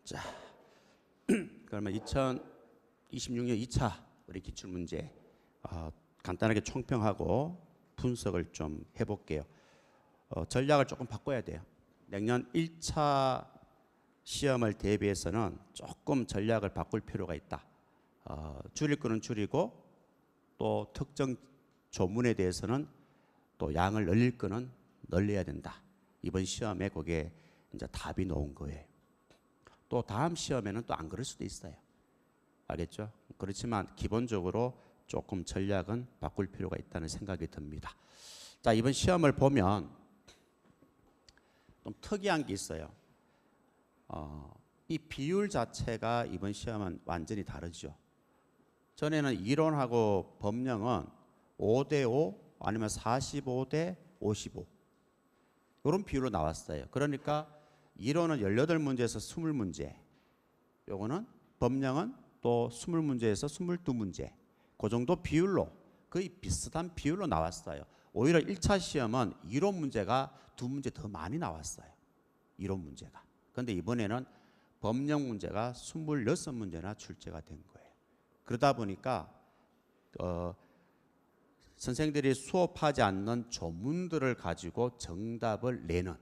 자, 그러면 2026년 2차 우리 기출문제 간단하게 총평하고 분석을 좀 해볼게요. 전략을 조금 바꿔야 돼요. 내년 1차 시험을 대비해서는 조금 전략을 바꿀 필요가 있다. 줄일 거는 줄이고 또 특정 조문에 대해서는 또 양을 늘릴 거는 늘려야 된다. 이번 시험에 그게 이제 답이 나온 거예요. 또 다음 시험에는 또 안 그럴 수도 있어요. 알겠죠? 그렇지만 기본적으로 조금 전략은 바꿀 필요가 있다는 생각이 듭니다. 자, 이번 시험을 보면 좀 특이한 게 있어요. 이 비율 자체가 이번 시험은 완전히 다르죠. 전에는 이론하고 법령은 5대5 아니면 45대55 이런 비율로 나왔어요. 그러니까 이론은 18문제에서 20문제, 요거는 법령은 또 20문제에서 22문제, 그 정도 비율로 거의 비슷한 비율로 나왔어요. 오히려 1차 시험은 이론 문제가 2문제 더 많이 나왔어요. 이론 문제가. 그런데 이번에는 법령 문제가 26문제나 출제가 된 거예요. 그러다 보니까 선생들이 수업하지 않는 조문들을 가지고 정답을 내는,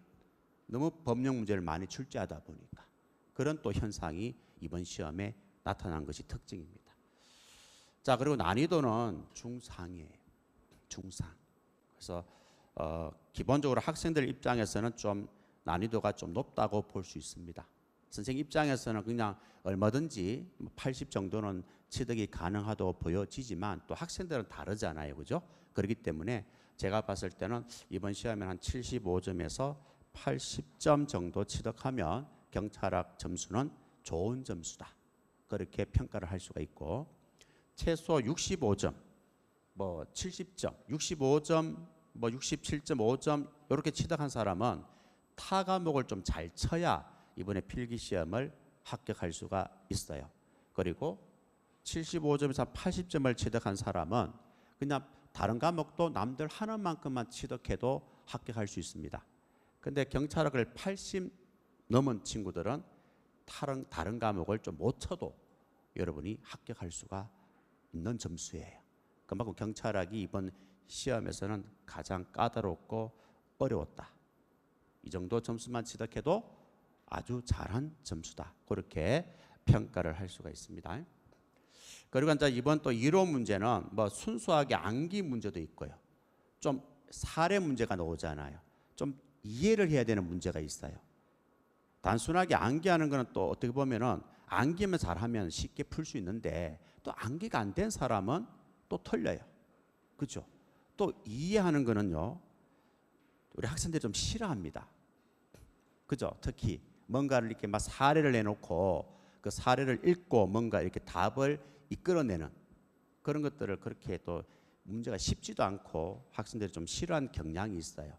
너무 법령 문제를 많이 출제하다 보니까 그런 또 현상이 이번 시험에 나타난 것이 특징입니다. 자, 그리고 난이도는 중상이에요. 중상. 그래서 기본적으로 학생들 입장에서는 좀 난이도가 좀 높다고 볼 수 있습니다. 선생님 입장에서는 그냥 얼마든지 80 정도는 취득이 가능하다고 보여지지만 또 학생들은 다르잖아요. 그죠? 그렇기 때문에 제가 봤을 때는 이번 시험에 한 75점에서 80점 정도 취득하면 경찰학 점수는 좋은 점수다. 그렇게 평가를 할 수가 있고, 최소 65점, 뭐 70점, 65점, 뭐 67.5점 이렇게 취득한 사람은 타 과목을 좀 잘 쳐야 이번에 필기 시험을 합격할 수가 있어요. 그리고 75점에서 80점을 취득한 사람은 그냥 다른 과목도 남들 하는 만큼만 취득해도 합격할 수 있습니다. 근데 경찰학을 80 넘은 친구들은 다른 과목을 좀 못 쳐도 여러분이 합격할 수가 있는 점수예요. 그만큼 경찰학이 이번 시험에서는 가장 까다롭고 어려웠다. 이 정도 점수만 취득해도 아주 잘한 점수다. 그렇게 평가를 할 수가 있습니다. 그리고 이제 이번 또 이론 문제는 뭐 순수하게 암기 문제도 있고요. 좀 사례 문제가 나오잖아요. 좀 이해를 해야 되는 문제가 있어요. 단순하게 암기하는 거는 또 어떻게 보면은 암기만 잘하면 쉽게 풀 수 있는데 또 암기가 안 된 사람은 또 틀려요. 그렇죠? 또 이해하는 거는요. 우리 학생들이 좀 싫어합니다. 그죠? 특히 뭔가를 이렇게 막 사례를 내놓고 그 사례를 읽고 뭔가 이렇게 답을 이끌어내는 그런 것들을 그렇게 또 문제가 쉽지도 않고 학생들이 좀 싫어하는 경향이 있어요.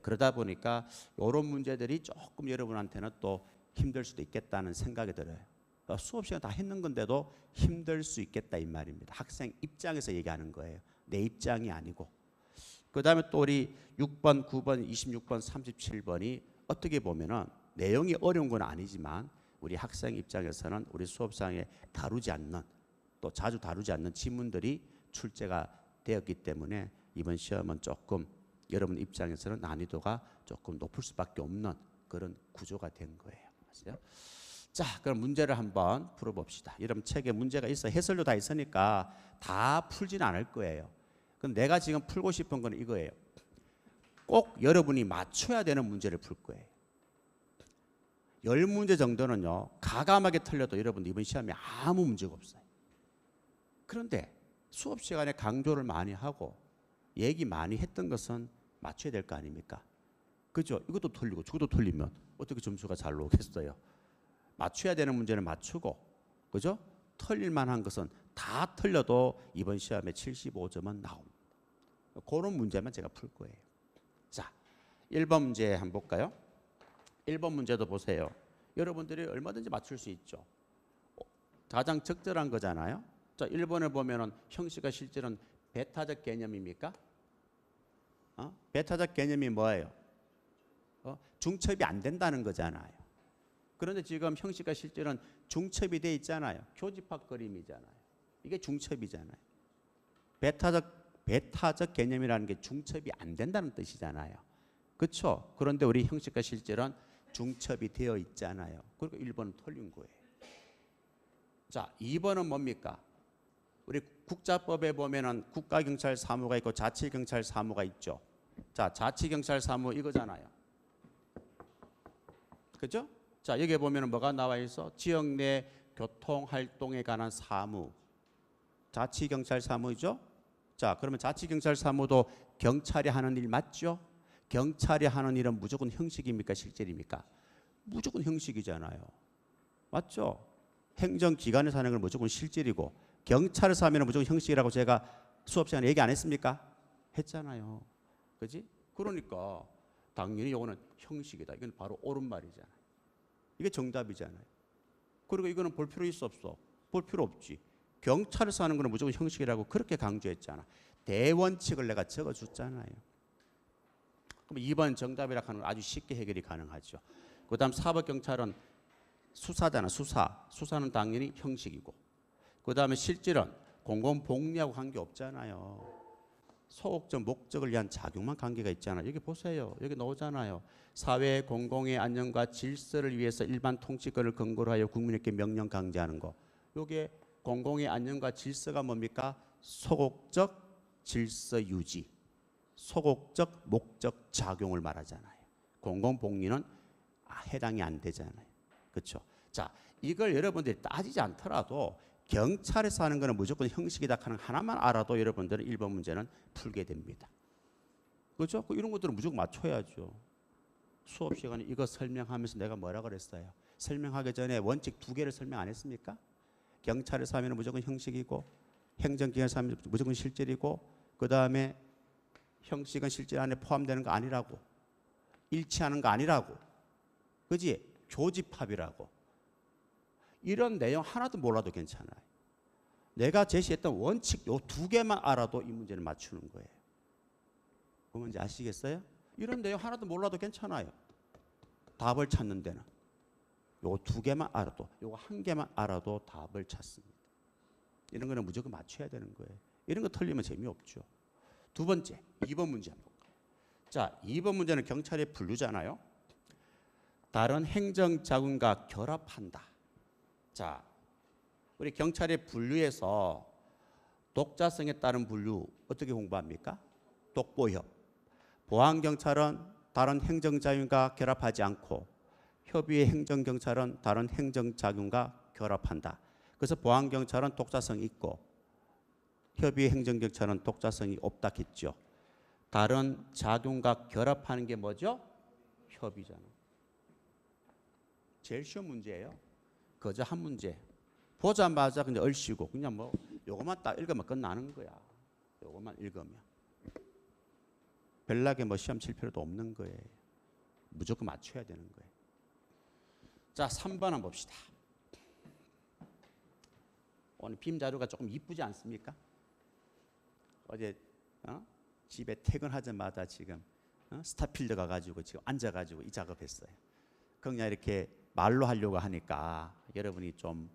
그러다 보니까 이런 문제들이 조금 여러분한테는 또 힘들 수도 있겠다는 생각이 들어요. 수업 시간 다 했는 건데도 힘들 수 있겠다 이 말입니다. 학생 입장에서 얘기하는 거예요. 내 입장이 아니고. 그 다음에 또 우리 6번, 9번, 26번, 37번이 어떻게 보면은 내용이 어려운 건 아니지만 우리 학생 입장에서는 우리 수업상에 다루지 않는, 또 자주 다루지 않는 지문들이 출제가 되었기 때문에 이번 시험은 조금 여러분 입장에서는 난이도가 조금 높을 수밖에 없는 그런 구조가 된 거예요. 맞아요? 자, 그럼 문제를 한번 풀어봅시다. 여러분 책에 문제가 있어, 해설도 다 있으니까 다 풀지는 않을 거예요. 그럼 내가 지금 풀고 싶은 건 이거예요. 꼭 여러분이 맞춰야 되는 문제를 풀 거예요. 10문제 정도는요, 가감하게 틀려도 여러분 이번 시험에 아무 문제가 없어요. 그런데 수업 시간에 강조를 많이 하고 얘기 많이 했던 것은 맞춰야 될 거 아닙니까? 그죠? 이것도 틀리고 저것도 틀리면 어떻게 점수가 잘 나오겠어요? 맞춰야 되는 문제는 맞추고, 그죠? 틀릴 만한 것은 다 틀려도 이번 시험에 75점은 나옵니다. 그런 문제만 제가 풀 거예요. 자, 1번 문제 한번 볼까요? 1번 문제도 보세요. 여러분들이 얼마든지 맞출 수 있죠. 가장 적절한 거잖아요. 자, 1번을 보면은 형식과 실질은 배타적 개념입니까? 배타적 개념이 뭐예요? 중첩이 안 된다는 거잖아요. 그런데 지금 형식과 실질은 중첩이 돼 있잖아요. 교집합 그림이잖아요. 이게 중첩이잖아요. 베타적 개념이라는 게 중첩이 안 된다는 뜻이잖아요. 그렇죠? 그런데 우리 형식과 실질은 중첩이 되어 있잖아요. 그리고 1번은 틀린 거예요. 자, 2번은 뭡니까? 우리 국자법에 보면은 국가경찰 사무가 있고 자치경찰 사무가 있죠. 자, 자치경찰 사무 이거잖아요. 그죠? 자, 여기에 보면은 뭐가 나와 있어? 지역 내 교통 활동에 관한 사무. 자치경찰 사무죠? 자, 그러면 자치경찰 사무도 경찰이 하는 일 맞죠? 경찰이 하는 일은 무조건 형식입니까? 실질입니까? 무조건 형식이잖아요. 맞죠? 행정기관에서 하는 건 무조건 실질이고 경찰에서 하면 무조건 형식이라고 제가 수업 시간에 얘기 안 했습니까? 했잖아요. 그지? 그러니까 당연히 이거는 형식이다. 이건 바로 옳은 말이잖아요. 이게 정답이잖아요. 그리고 이거는 볼 필요 있어 없어? 볼 필요 없지. 경찰에서 하는 거는 무조건 형식이라고 그렇게 강조했잖아. 대원칙을 내가 적어줬잖아요. 그럼 2번 정답이라 하는 건 아주 쉽게 해결이 가능하죠. 그 다음 사법경찰은 수사잖아. 수사는 당연히 형식이고 그 다음에 실질은 공공복리하고 관계없잖아요. 소극적 목적을 위한 작용만 관계가 있잖아요. 여기 보세요. 여기 나오잖아요. 사회 공공의 안녕과 질서를 위해서 일반 통치권을 근거로 하여 국민에게 명령 강제하는 거. 요게 공공의 안녕과 질서가 뭡니까? 소극적 질서 유지, 소극적 목적 작용을 말하잖아요. 공공복리는 해당이 안 되잖아요. 그렇죠? 자, 이걸 여러분들이 따지지 않더라도 경찰에서 하는 거는 무조건 형식이다 하는 하나만 알아도 여러분들은 1번 문제는 풀게 됩니다. 그렇죠? 이런 것들은 무조건 맞춰야죠. 수업 시간에 이거 설명하면서 내가 뭐라 그랬어요? 설명하기 전에 원칙 2개를 설명 안 했습니까? 경찰에서 하면 무조건 형식이고 행정기관에서 하면 무조건 실질이고 그 다음에 형식은 실질 안에 포함되는 거 아니라고 일치하는 거 아니라고 그지? 교집합이라고 이런 내용 하나도 몰라도 괜찮아요. 내가 제시했던 원칙 요 2개만 알아도 이 문제를 맞추는 거예요. 그 문제 아시겠어요? 이런 내용 하나도 몰라도 괜찮아요. 답을 찾는 데는 요 2개만 알아도 요거 1개만 알아도 답을 찾습니다. 이런 거는 무조건 맞춰야 되는 거예요. 이런 거 틀리면 재미없죠. 두 번째 2번 문제 한번 볼까요? 자, 2번 문제는 경찰의 분류잖아요. 다른 행정자금과 결합한다. 자, 우리 경찰의 분류에서 독자성에 따른 분류 어떻게 공부합니까? 독보협. 보안경찰은 다른 행정자금과 결합하지 않고 협의의 행정경찰은 다른 행정자금과 결합한다. 그래서 보안경찰은 독자성이 있고 협의의 행정경찰은 독자성이 없다 했죠. 다른 자금과 결합하는 게 뭐죠? 협의잖아. 제일 쉬운 문제예요. 그저 한 문제. 보자마자 그냥 얼씨고 그냥 뭐 요것만 딱 읽으면 끝나는 거야. 요것만 읽으면. 별나게 뭐 시험 칠 필요도 없는 거예요. 무조건 맞춰야 되는 거예요. 자, 3번 한번 봅시다. 오늘 빔 자료가 조금 이쁘지 않습니까? 어제 집에 퇴근하자마자 지금 스타필드 가가지고 지금 앉아가지고 이 작업했어요. 그냥 이렇게 말로 하려고 하니까 여러분이 좀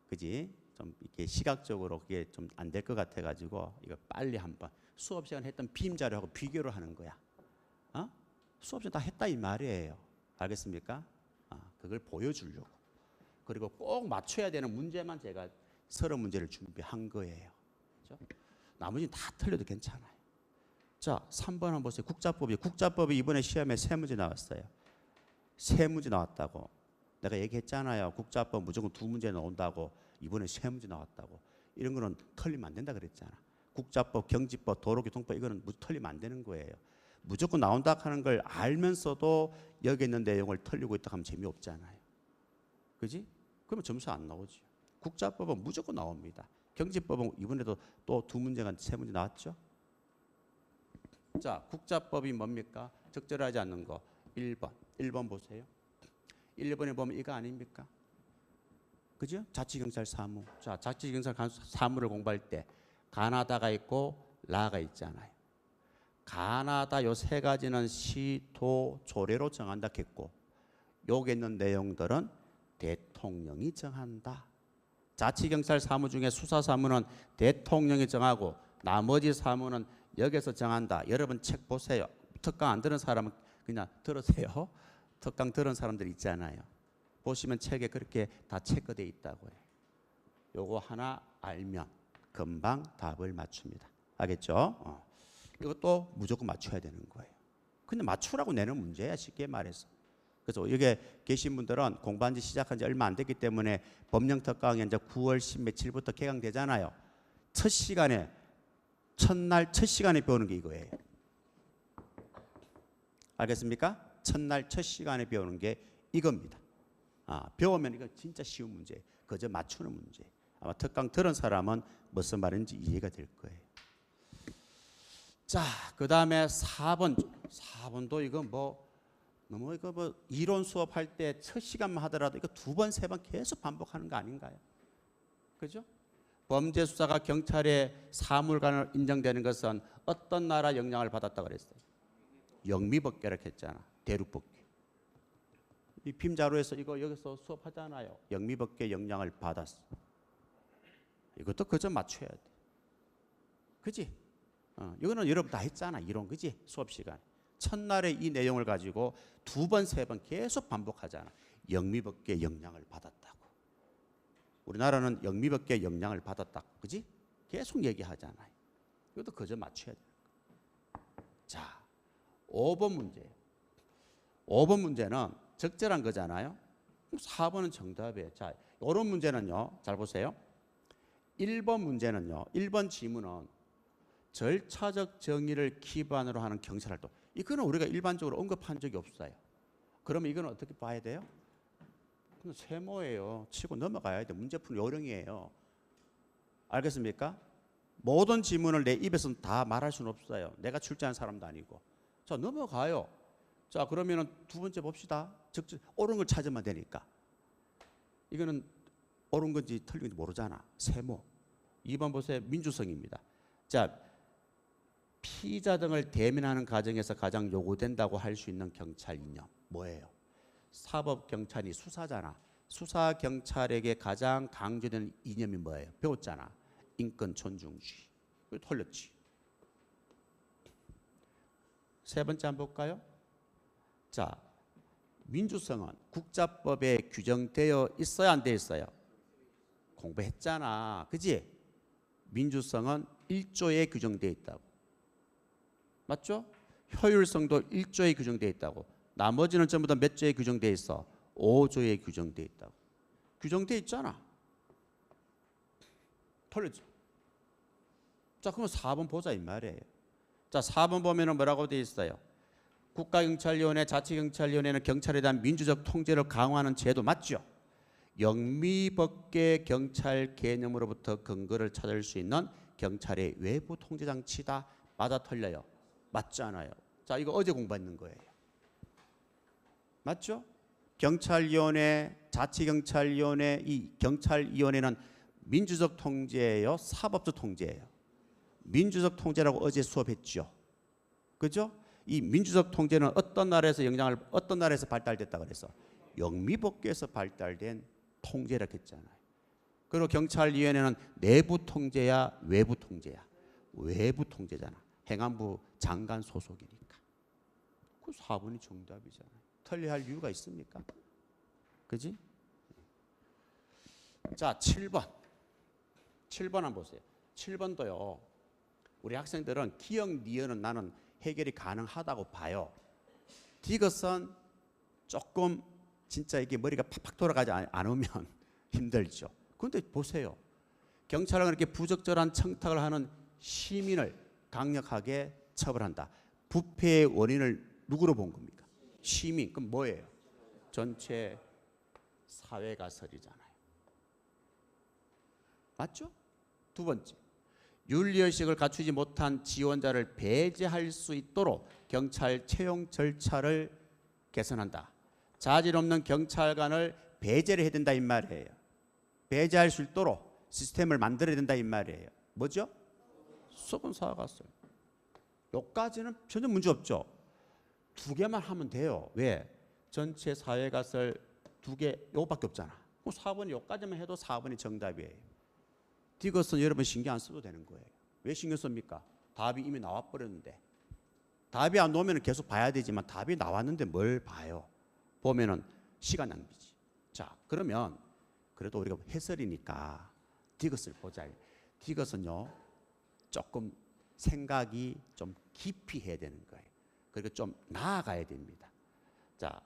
그지 좀 이렇게 시각적으로 그게 좀 안 될 것 같아가지고 이거 빨리 한번 수업 시간 했던 빔 자료하고 비교를 하는 거야. 수업 시간 다 했다 이 말이에요. 알겠습니까? 그걸 보여주려고. 그리고 꼭 맞춰야 되는 문제만 제가 서론 문제를 준비한 거예요. 그렇죠? 나머지는 다 틀려도 괜찮아요. 자, 3번 한번 보세요. 국자법이 이번에 시험에 3문제 나왔어요. 3문제 나왔다고. 내가 얘기했잖아요. 국자법 무조건 2문제 나온다고. 이번에 3문제 나왔다고. 이런 거는 틀리면 안 된다 그랬잖아. 국자법, 경지법, 도로교통법 이거는 틀리면 안 되는 거예요. 무조건 나온다 하는 걸 알면서도 여기 있는 내용을 틀리고 있다 하면 재미없잖아요. 그지? 그러면 점수 안 나오지. 국자법은 무조건 나옵니다. 경지법은 이번에도 또 2문제가 3문제 나왔죠. 자, 국자법이 뭡니까? 적절하지 않는 거 1번 보세요. 1번에 보면 이거 아닙니까? 그죠? 자치경찰 사무. 자, 자치경찰 사무를 공부할 때 가나다가 있고 라가 있잖아요. 가나다 요 3가지는 시, 도, 조례로 정한다 했고 여기 있는 내용들은 대통령이 정한다. 자치경찰 사무 중에 수사 사무는 대통령이 정하고 나머지 사무는 여기서 정한다. 여러분 책 보세요. 특강 안 들은 사람은 그냥 들으세요. 특강 들은 사람들 있잖아요. 보시면 책에 그렇게 다 체크되어 있다고요. 요거 하나 알면 금방 답을 맞춥니다. 알겠죠? 이것도 무조건 맞춰야 되는 거예요. 그냥 맞추라고 내는 문제야, 쉽게 말해서. 그래서 여기 계신 분들은 공부한 지 시작한 지 얼마 안 됐기 때문에 법령 특강이 이제 9월 10 며칠부터 개강되잖아요. 첫 시간에 첫날 첫 시간에 배우는 게 이거예요. 알겠습니까? 첫날 첫 시간에 배우는 게 이겁니다. 배우면 이거 진짜 쉬운 문제예요. 그저 맞추는 문제. 아마 특강 들은 사람은 무슨 말인지 이해가 될 거예요. 자, 그 다음에 4번. 4번도 이거 너무 이거 이론 수업할 때 첫 시간만 하더라도 이거 2번, 3번 계속 반복하는 거 아닌가요? 그죠? 범죄 수사가 경찰의 사물관으로 인정되는 것은 어떤 나라 영향을 받았다고 그랬어요? 영미법계라고 했잖아. 대륙법계. 이 빔자루에서 이거 여기서 수업하잖아요. 영미법계 영향을 받았어. 이것도 그저 맞춰야 돼. 그지? 이거는 여러분 다 했잖아. 이론, 그지? 수업 시간. 첫날에 이 내용을 가지고 2번, 3번 계속 반복하잖아. 영미법계 영향을 받았다고. 우리나라는 영미법계 영향을 받았다고, 그지? 계속 얘기하잖아요. 이것도 그저 맞춰야 돼. 자, 5번 문제예요. 5번 문제는 적절한 거잖아요. 4번은 정답이에요. 자, 이런 문제는요. 잘 보세요. 1번 문제는요. 1번 지문은 절차적 정의를 기반으로 하는 경찰활동. 이거는 우리가 일반적으로 언급한 적이 없어요. 그러면 이거는 어떻게 봐야 돼요? 그냥 세모예요. 치고 넘어가야 돼. 문제 푸는 요령이에요. 알겠습니까? 모든 지문을 내 입에서는 다 말할 수는 없어요. 내가 출제한 사람도 아니고. 자, 넘어가요. 자, 그러면은 2번째 봅시다. 적절 옳은 걸 찾으면 되니까. 이거는 옳은 건지 틀린 건지 모르잖아. 세모. 2번 보세요. 민주성입니다. 자, 피의자 등을 대면하는 과정에서 가장 요구된다고 할 수 있는 경찰 이념 뭐예요? 사법경찰이 수사잖아. 수사경찰에게 가장 강조되는 이념이 뭐예요? 배웠잖아. 인권 존중주의. 이거 틀렸지. 세 번째 한번 볼까요? 자, 민주성은 국자법에 규정되어 있어야 안 돼 있어요? 공부했잖아. 그지? 민주성은 1조에 규정되어 있다고. 맞죠? 효율성도 1조에 규정되어 있다고. 나머지는 전부 다 몇 조에 규정되어 있어? 5조에 규정되어 있다고. 규정되어 있잖아. 틀렸죠? 자, 그럼 4번 보자 이 말이에요. 자, 4번 보면은 뭐라고 되어 있어요? 국가경찰위원회, 자치경찰위원회는 경찰에 대한 민주적 통제를 강화하는 제도 맞죠? 영미법계 경찰 개념으로부터 근거를 찾을 수 있는 경찰의 외부 통제 장치다. 맞아 틀려요? 맞잖아요. 자, 이거 어제 공부했는 거예요. 맞죠? 경찰위원회, 자치경찰위원회, 이 경찰위원회는 민주적 통제예요? 사법적 통제예요? 민주적 통제라고 어제 수업했죠. 그죠? 이 민주적 통제는 어떤 나라에서 발달됐다고 그랬어? 영미법계에서 발달된 통제라고 했잖아요. 그리고 경찰위원회는 내부 통제야, 외부 통제야? 외부 통제잖아. 행안부 장관 소속이니까. 그 4번이 정답이잖아요. 틀려할 이유가 있습니까? 그지? 자, 7번. 7번 한번 보세요. 7번도요. 우리 학생들은 기억, 니은은 나는 해결이 가능하다고 봐요. 디귿은 조금 진짜 이게 머리가 팍팍 돌아가지 않으면 힘들죠. 그런데 보세요. 경찰은 그렇게 부적절한 청탁을 하는 시민을 강력하게 처벌한다. 부패의 원인을 누구로 본 겁니까? 시민. 그럼 뭐예요? 전체 사회가설이잖아요. 맞죠? 두 번째. 윤리의식을 갖추지 못한 지원자를 배제할 수 있도록 경찰 채용 절차를 개선한다. 자질 없는 경찰관을 배제를 해야 된다 이 말이에요. 배제할 수 있도록 시스템을 만들어야 된다 이 말이에요. 뭐죠? 수본 사과설. 여기까지는 전혀 문제 없죠. 2개만 하면 돼요. 왜? 전체 사회가설 두 개 요거밖에 없잖아. 그럼 4번이 요까지만 해도 4번이 정답이에요. 디귿은 여러분 신경 안 써도 되는 거예요. 왜 신경 씁니까? 답이 이미 나와버렸는데. 답이 안 나오면 계속 봐야 되지만 답이 나왔는데 뭘 봐요? 보면은 시간 낭비지. 자, 그러면 그래도 우리가 해설이니까 디귿을 보자. 디귿은요 조금 생각이 좀 깊이 해야 되는 거예요. 그리고 좀 나아가야 됩니다. 자,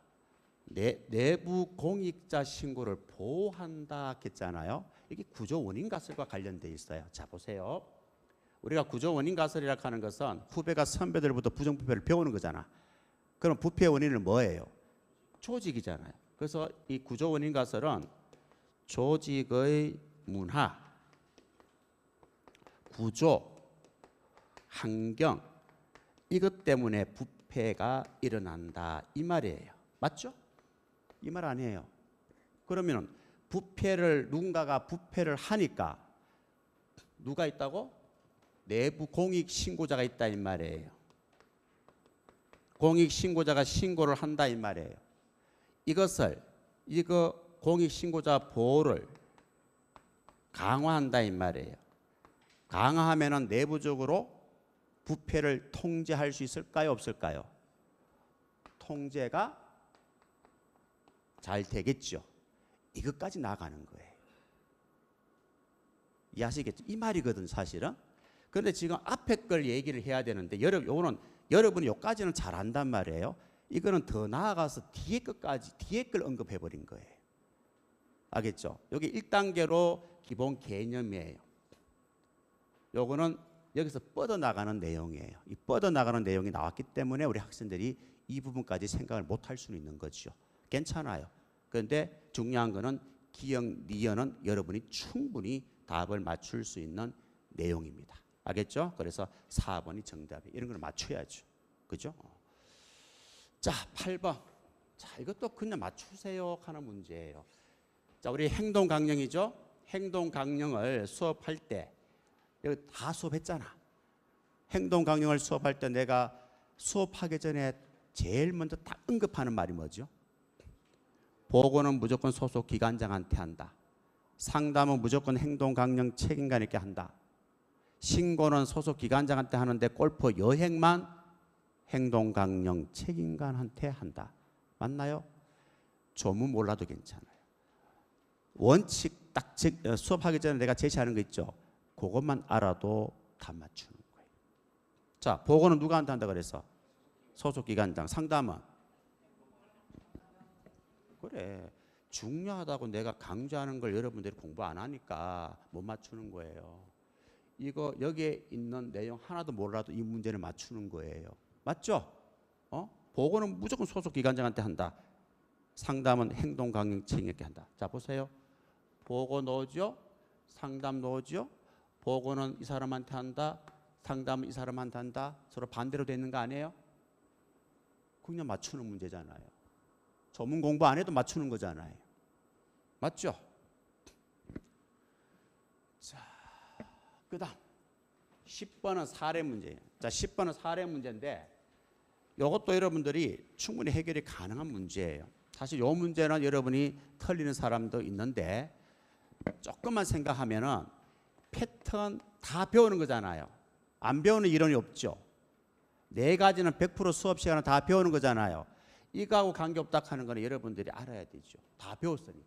내부 공익자 신고를 보호한다 했잖아요. 이게 구조 원인 가설과 관련돼 있어요. 자, 보세요. 우리가 구조 원인 가설이라고 하는 것은 후배가 선배들부터 부정부패를 배우는 거잖아. 그럼 부패 원인은 뭐예요? 조직이잖아요. 그래서 이 구조 원인 가설은 조직의 문화, 구조, 환경 이것 때문에 부패가 일어난다 이 말이에요. 맞죠? 이 말 아니에요. 그러면 누군가가 부패를 하니까 누가 있다고? 내부 공익 신고자가 있다 이 말이에요. 공익 신고자가 신고를 한다 이 말이에요. 이거 공익 신고자 보호를 강화한다 이 말이에요. 강화하면은 내부적으로 부패를 통제할 수 있을까요, 없을까요? 통제가 잘 되겠죠. 이것까지 나가는 거예요. 이해하시겠죠? 이 말이거든 사실은. 그런데 지금 앞에 걸 얘기를 해야 되는데 여러분이 여기까지는 잘 안단 말이에요. 이거는 더 나아가서 뒤에 걸 언급해 버린 거예요. 알겠죠? 여기 1단계로 기본 개념이에요. 요거는 여기서 뻗어나가는 내용이에요. 이 뻗어나가는 내용이 나왔기 때문에 우리 학생들이 이 부분까지 생각을 못할 수는 있는 거죠. 괜찮아요. 그런데 중요한 거는 기억, 니은은 여러분이 충분히 답을 맞출 수 있는 내용입니다. 알겠죠? 그래서 4번이 정답이 이런 걸 맞춰야죠. 그죠? 자, 8번. 자, 이것도 그냥 맞추세요 하는 문제예요. 자, 우리 행동 강령이죠? 행동 강령을 수업할 때 여기 다 수업했잖아. 행동 강령을 수업할 때 내가 수업하기 전에 제일 먼저 딱 언급하는 말이 뭐죠? 보고는 무조건 소속 기관장한테 한다. 상담은 무조건 행동 강령 책임감 있게 한다. 신고는 소속 기관장한테 하는데 골프 여행만 행동 강령 책임관한테 한다. 맞나요? 조문 몰라도 괜찮아요. 원칙 딱 수업하기 전에 내가 제시하는 거 있죠. 그것만 알아도 다 맞추는 거예요. 자, 보고는 누구한테 한다 그래서? 소속 기관장. 상담은? 그래. 중요하다고 내가 강조하는 걸 여러분들이 공부 안 하니까 못 맞추는 거예요. 이거 여기에 있는 내용 하나도 몰라도 이 문제를 맞추는 거예요. 맞죠? 보고는 무조건 소속 기관장한테 한다. 상담은 행동 강령 책임 있게 한다. 자, 보세요. 보고 넣어줘. 상담 넣어줘. 보고는 이 사람한테 한다. 상담은 이 사람한테 한다. 서로 반대로 되는 거 아니에요? 그냥 맞추는 문제잖아요. 전문 공부 안 해도 맞추는 거잖아요. 맞죠? 자, 그다음 10번은 사례 문제예요. 자, 10번은 사례 문제인데 이것도 여러분들이 충분히 해결이 가능한 문제예요. 사실 이 문제는 여러분이 틀리는 사람도 있는데 조금만 생각하면은 패턴 다 배우는 거잖아요. 안 배우는 이론이 없죠. 네 가지는 100% 수업 시간은 다 배우는 거잖아요. 이거하고 관계없다 하는 거는 여러분들이 알아야 되죠. 다 배웠으니까.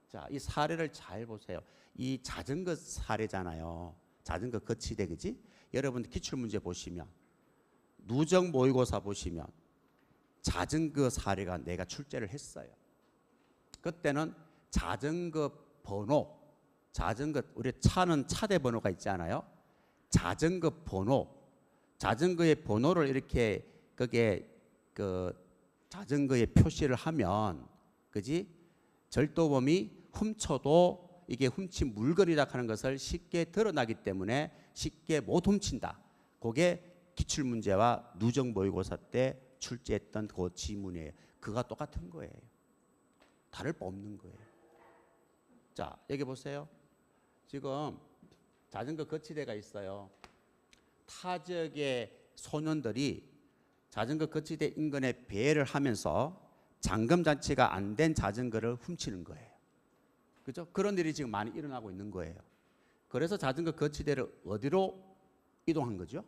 자, 이 사례를 잘 보세요. 이 자전거 사례잖아요. 자전거 거치대, 그지? 여러분 기출문제 보시면 누적 모의고사 보시면 자전거 사례가 내가 출제를 했어요. 그때는 자전거 번호, 우리 차는 차대 번호가 있잖아요. 자전거 번호, 자전거의 번호를 이렇게 거기에 자전거에 표시를 하면, 그지? 절도범이 훔쳐도 이게 훔친 물건이라 하는 것을 쉽게 드러나기 때문에 쉽게 못 훔친다. 그게 기출문제와 누적 모의고사 때 출제했던 그 지문이에요. 그가 똑같은 거예요. 다를 바 없는 거예요. 자, 여기 보세요. 지금 자전거 거치대가 있어요. 타 지역의 소년들이 자전거 거치대 인근에 배회를 하면서 잠금 장치가 안 된 자전거를 훔치는 거예요. 그죠? 그런 일이 지금 많이 일어나고 있는 거예요. 그래서 자전거 거치대를 어디로 이동한 거죠?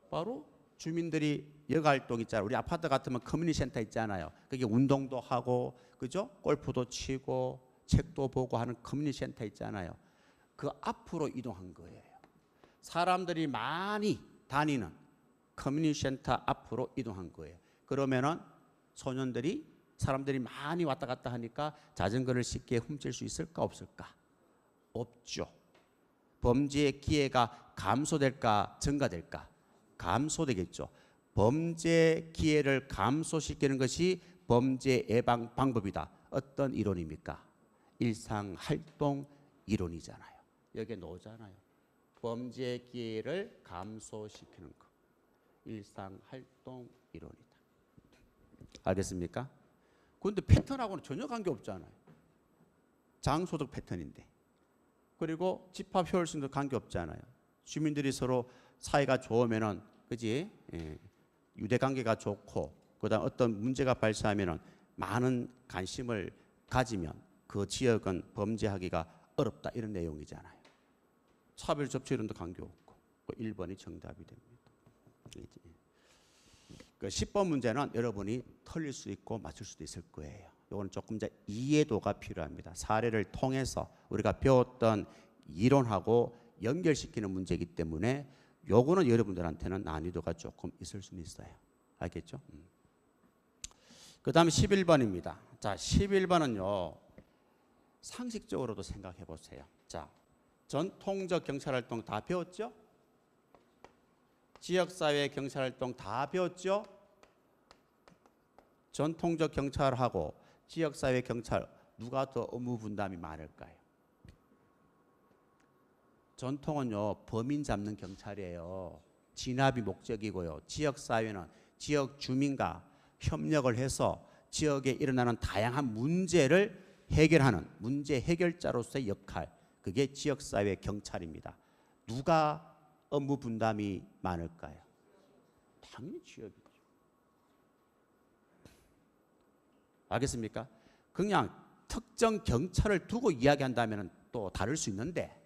바로 주민들이 여가활동 있잖아요. 우리 아파트 같으면 커뮤니티 센터 있잖아요. 거기 운동도 하고, 그죠? 골프도 치고, 책도 보고 하는 커뮤니티 센터 있잖아요. 그 앞으로 이동한 거예요. 사람들이 많이 다니는 커뮤니티 센터 앞으로 이동한 거예요. 그러면은 소년들이 사람들이 많이 왔다 갔다 하니까 자전거를 쉽게 훔칠 수 있을까 없을까? 없죠. 범죄의 기회가 감소될까 증가될까? 감소되겠죠. 범죄 기회를 감소시키는 것이 범죄 예방 방법이다. 어떤 이론입니까? 일상활동 이론이잖아요. 여기에 나오잖아요. 범죄 기회를 감소시키는 것. 일상활동 이론이다. 알겠습니까? 그런데 패턴하고는 전혀 관계없잖아요. 장소적 패턴인데. 그리고 집합 효율성도 관계없잖아요. 주민들이 서로 사이가 좋으면은, 그지? 예. 유대관계가 좋고, 그다음 어떤 문제가 발생하면은 많은 관심을 가지면 그 지역은 범죄하기가 어렵다, 이런 내용이잖아요. 차별 접촉 이론도 관계없고, 1번이 정답이 됩니다. 그 10번 문제는 여러분이 틀릴 수 있고 맞출 수도 있을 거예요. 이거는 조금 더 이해도가 필요합니다. 사례를 통해서 우리가 배웠던 이론하고 연결시키는 문제이기 때문에 요거는 여러분들한테는 난이도가 조금 있을 수는 있어요. 알겠죠? 그 다음에 11번입니다. 자, 11번은요, 상식적으로도 생각해 보세요. 자, 전통적 경찰활동 다 배웠죠? 지역사회 경찰활동 다 배웠죠? 전통적 경찰하고 지역사회 경찰 누가 더 업무 분담이 많을까요? 전통은요, 범인 잡는 경찰이에요. 진압이 목적이고요. 지역사회는 지역 주민과 협력을 해서 지역에 일어나는 다양한 문제를 해결하는 문제 해결자로서의 역할, 그게 지역사회 경찰입니다. 누가 업무 분담이 많을까요? 당연히 지역이죠. 알겠습니까? 그냥 특정 경찰을 두고 이야기한다면 또 다를 수 있는데,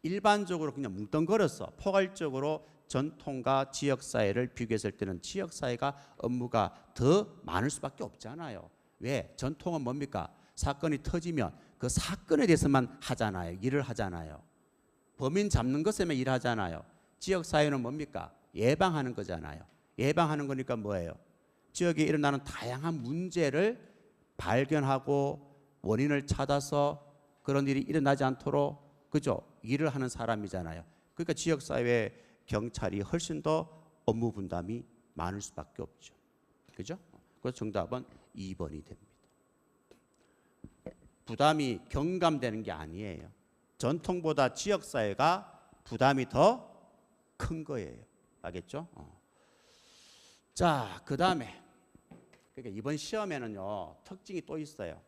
일반적으로 그냥 뭉뚱그려서 포괄적으로 전통과 지역사회를 비교했을 때는 지역사회가 업무가 더 많을 수밖에 없잖아요. 왜? 전통은 뭡니까? 사건이 터지면 그 사건에 대해서만 하잖아요. 일을 하잖아요. 범인 잡는 것에만 일하잖아요. 지역사회는 뭡니까? 예방하는 거잖아요. 예방하는 거니까 뭐예요? 지역에 일어나는 다양한 문제를 발견하고 원인을 찾아서 그런 일이 일어나지 않도록, 그죠? 일을 하는 사람이잖아요. 그러니까 지역사회 경찰이 훨씬 더 업무 분담이 많을 수밖에 없죠. 그죠? 그래서 정답은 2번이 됩니다. 부담이 경감되는 게 아니에요. 전통보다 지역사회가 부담이 더 큰 거예요. 알겠죠? 자, 그 다음에 그러니까 이번 시험에는요, 특징이 또 있어요.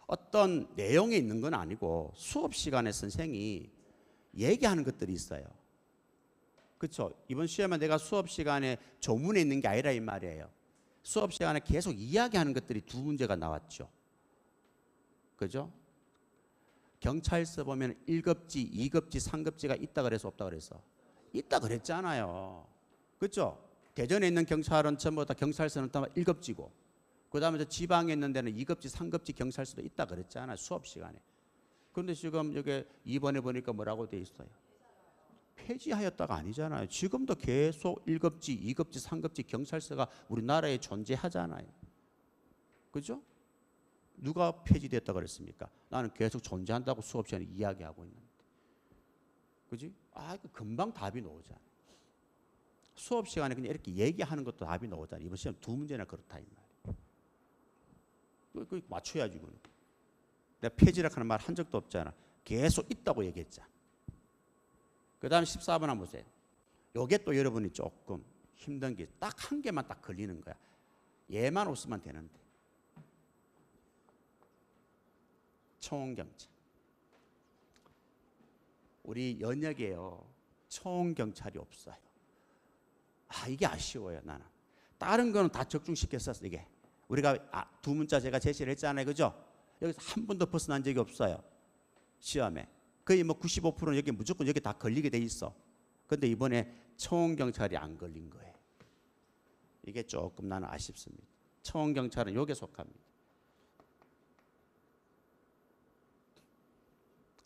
어떤 내용이 있는 건 아니고 수업 시간에 선생이 얘기하는 것들이 있어요. 그렇죠? 이번 시험에 내가 수업 시간에 조문에 있는 게 아니라 이 말이에요. 수업 시간에 계속 이야기하는 것들이 두 문제가 나왔죠. 그죠? 경찰서 보면 1급지, 2급지, 3급지가 있다 그래서 없다 그래서 있다 그랬잖아요. 그렇죠? 대전에 있는 경찰은 전부 다 경찰서는 다 1급지고, 그 다음에 저 지방에 있는 데는 2급지, 3급지 경찰서도 있다 그랬잖아요. 수업 시간에. 그런데 지금 여기 2번에 보니까 뭐라고 돼 있어요? 폐지하였다가 아니잖아요. 지금도 계속 1급지, 2급지, 3급지 경찰서가 우리나라에 존재하잖아요. 그죠? 누가 폐지됐다 그랬습니까? 나는 계속 존재한다고 수업 시간에 이야기하고 있는데. 그지? 아, 금방 답이 나오잖아. 수업 시간에 그냥 이렇게 얘기하는 것도 답이 나오잖아. 이번 시험 두 문제나 그렇다 이 말이야. 그 맞춰야지 그건. 내가 폐지라고 하는 말 한 적도 없잖아. 계속 있다고 얘기했잖아. 그 다음 14번 한번 보세요. 요게 또 여러분이 조금 힘든 게 딱 한 개만 딱 걸리는 거야. 얘만 없으면 되는데. 초원경찰. 우리 연역에요, 초원경찰이 없어요. 아, 이게 아쉬워요. 나는 다른 거는 다 적중시켰었어. 이게 우리가 두 문자 제가 제시를 했잖아요. 그죠? 여기서 한 번도 벗어난 적이 없어요. 시험에. 거의 뭐 95%는 여기 무조건 여기 다 걸리게 돼 있어. 근데 이번에 청원경찰이 안 걸린 거예요. 이게 조금 나는 아쉽습니다. 청원경찰은 여기에 속합니다.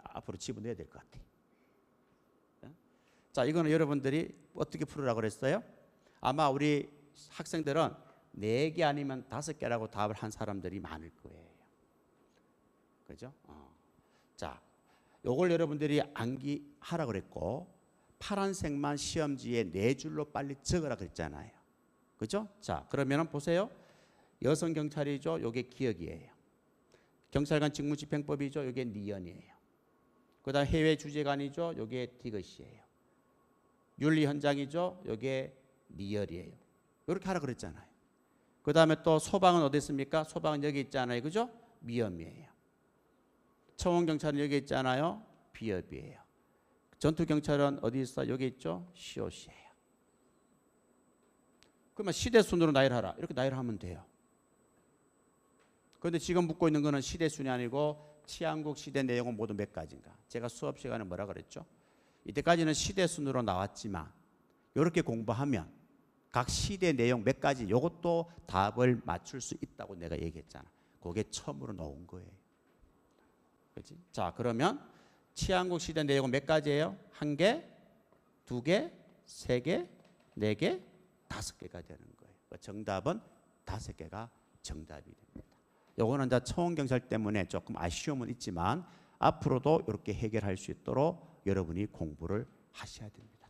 앞으로 집어넣어야 될 것 같아요. 자, 이거는 여러분들이 어떻게 풀으라고 그랬어요? 아마 우리 학생들은 4개 아니면 5개라고 답을 한 사람들이 많을 거예요. 그죠? 자, 요걸 여러분들이 암기하라 그랬고 파란색만 시험지에 4줄로 빨리 적으라 그랬잖아요. 그죠? 자, 그러면은 보세요. 여성 경찰이죠. 요게 기억이에요. 경찰관 직무집행법이죠. 요게 니언이에요. 그다음 해외 주재관이죠. 요게 디귿이에요. 윤리 현장이죠. 요게 리얼이에요. 이렇게 하라 그랬잖아요. 그다음에 또 소방은 어디 있습니까? 소방은 여기 있잖아요. 그죠? 미엄이에요. 청원경찰은 여기 있잖아요. 비업이에요. 전투경찰은 어디 있어? 여기 있죠? 시옷이에요. 그러면 시대 순으로 나열을 하라. 이렇게 나열을 하면 돼요. 그런데 지금 묻고 있는 거는 시대 순이 아니고 치안국 시대 내용은 모두 몇 가지인가? 제가 수업 시간에 뭐라 그랬죠? 이때까지는 시대 순으로 나왔지만 이렇게 공부하면 각 시대 내용 몇 가지 이것도 답을 맞출 수 있다고 내가 얘기했잖아. 그게 처음으로 나온 거예요. 그렇지? 자, 그러면 치안국 시대 내용은 몇 가지예요? 1개, 2개, 3개, 4개, 5개가 되는 거예요. 정답은 5개가 정답이 됩니다. 요거는 이제 청원경찰 때문에 조금 아쉬움은 있지만 앞으로도 이렇게 해결할 수 있도록 여러분이 공부를 하셔야 됩니다.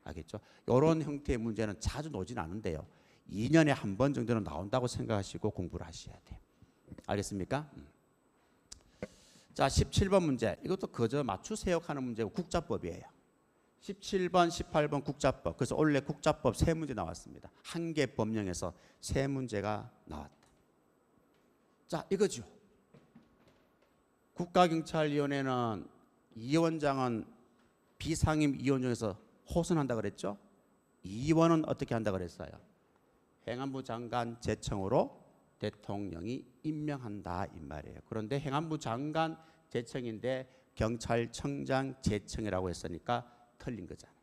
알겠죠? 이런 형태의 문제는 자주 나오진 않은데요. 2년에 한 번 정도는 나온다고 생각하시고 공부를 하셔야 돼요. 알겠습니까? 자, 17번 문제. 이것도 그저 맞추세요 하는 문제고 국자법이에요. 17번, 18번 국자법. 그래서 원래 국자법 3문제 나왔습니다. 한 개 법령에서 3문제가 나왔다. 자, 이거죠. 국가경찰위원회는 이 원장은 비상임 위원 중에서 호선한다 그랬죠? 2원은 어떻게 한다 그랬어요? 행안부 장관 제청으로 대통령이 임명한다 이 말이에요. 그런데 행안부 장관 제청인데 경찰청장 제청이라고 했으니까 틀린 거잖아요.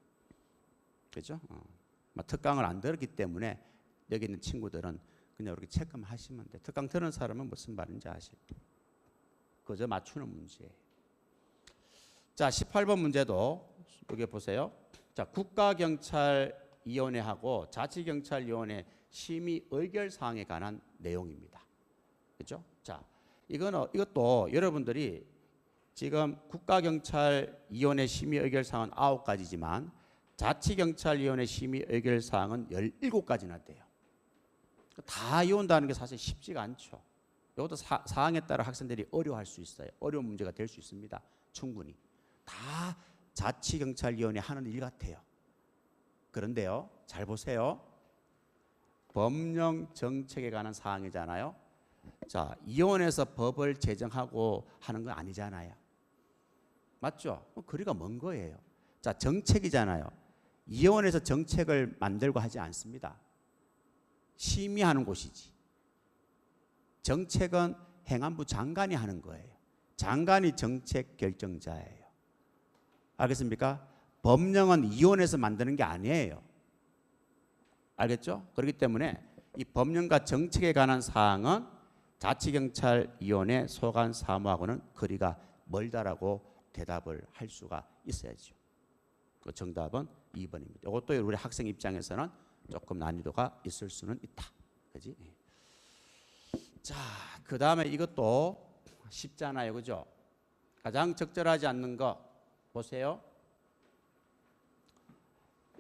그죠? 특강을 안 들었기 때문에 여기 있는 친구들은 그냥 이렇게 체크하시면 돼. 특강 들은 사람은 무슨 말인지 아실 거예요. 그저 맞추는 문제예요. 자, 18번 문제도 여기 보세요. 자, 국가경찰위원회하고 자치경찰위원회 심의 의결 사항에 관한 내용입니다. 그렇죠? 자, 이것도 여러분들이 지금 국가경찰위원회 심의 의결 사항은 9가지지만 자치경찰위원회 심의 의결 사항은 17가지나 돼요. 다 외운다는 게 사실 쉽지가 않죠. 이것도 사항에 따라 학생들이 어려워할 수 있어요. 어려운 문제가 될 수 있습니다. 충분히. 다 자치경찰위원회 하는 일 같아요. 그런데요, 잘 보세요. 법령 정책에 관한 사항이잖아요. 자, 위원회에서 법을 제정하고 하는 건 아니잖아요. 맞죠? 거리가 먼 거예요. 자, 정책이잖아요. 위원회에서 정책을 만들고 하지 않습니다. 심의하는 곳이지. 정책은 행안부 장관이 하는 거예요. 장관이 정책 결정자예요. 알겠습니까? 법령은 위원회에서 만드는 게 아니에요. 알겠죠? 그렇기 때문에 이 법령과 정책에 관한 사항은 자치경찰위원회 소관 사무하고는 거리가 멀다라고 대답을 할 수가 있어야죠. 그 정답은 2번입니다. 이것도 우리 학생 입장에서는 조금 난이도가 있을 수는 있다. 그지? 자, 그 다음에 이것도 쉽잖아요. 그죠? 가장 적절하지 않는 거 보세요.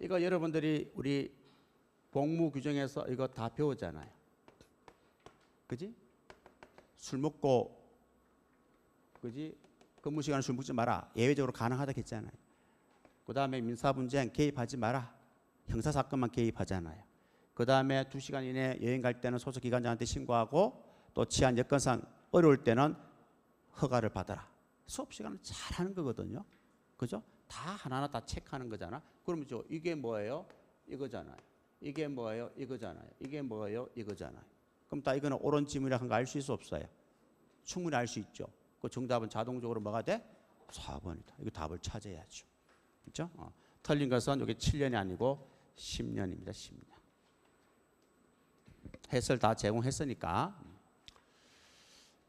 이거 여러분들이 우리 복무 규정에서 이거 다 배우잖아요. 그지? 술 먹고, 그지? 근무 시간에 술 먹지 마라. 예외적으로 가능하다 했잖아요. 그 다음에 민사분쟁 개입하지 마라. 형사사건만 개입하잖아요. 그 다음에 2시간 이내 여행 갈 때는 소속기관장한테 신고하고 또 치안 여건상 어려울 때는 허가를 받아라. 수업 시간을 잘 하는 거거든요. 그죠? 다 하나하나 다 체크하는 거잖아. 그러면 이게 뭐예요? 이거잖아요. 이게 뭐예요? 이거잖아요. 이게 뭐예요? 이거잖아요. 그럼 다 이거는 옳은 지문이라고 한 거 알 수 있어 없어요? 충분히 알 수 있죠. 그 정답은 자동적으로 뭐가 돼? 4번이다. 이거 답을 찾아야죠. 그렇죠? 틀린 것은 여기 7년이 아니고 10년입니다. 10년. 해설 다 제공했으니까.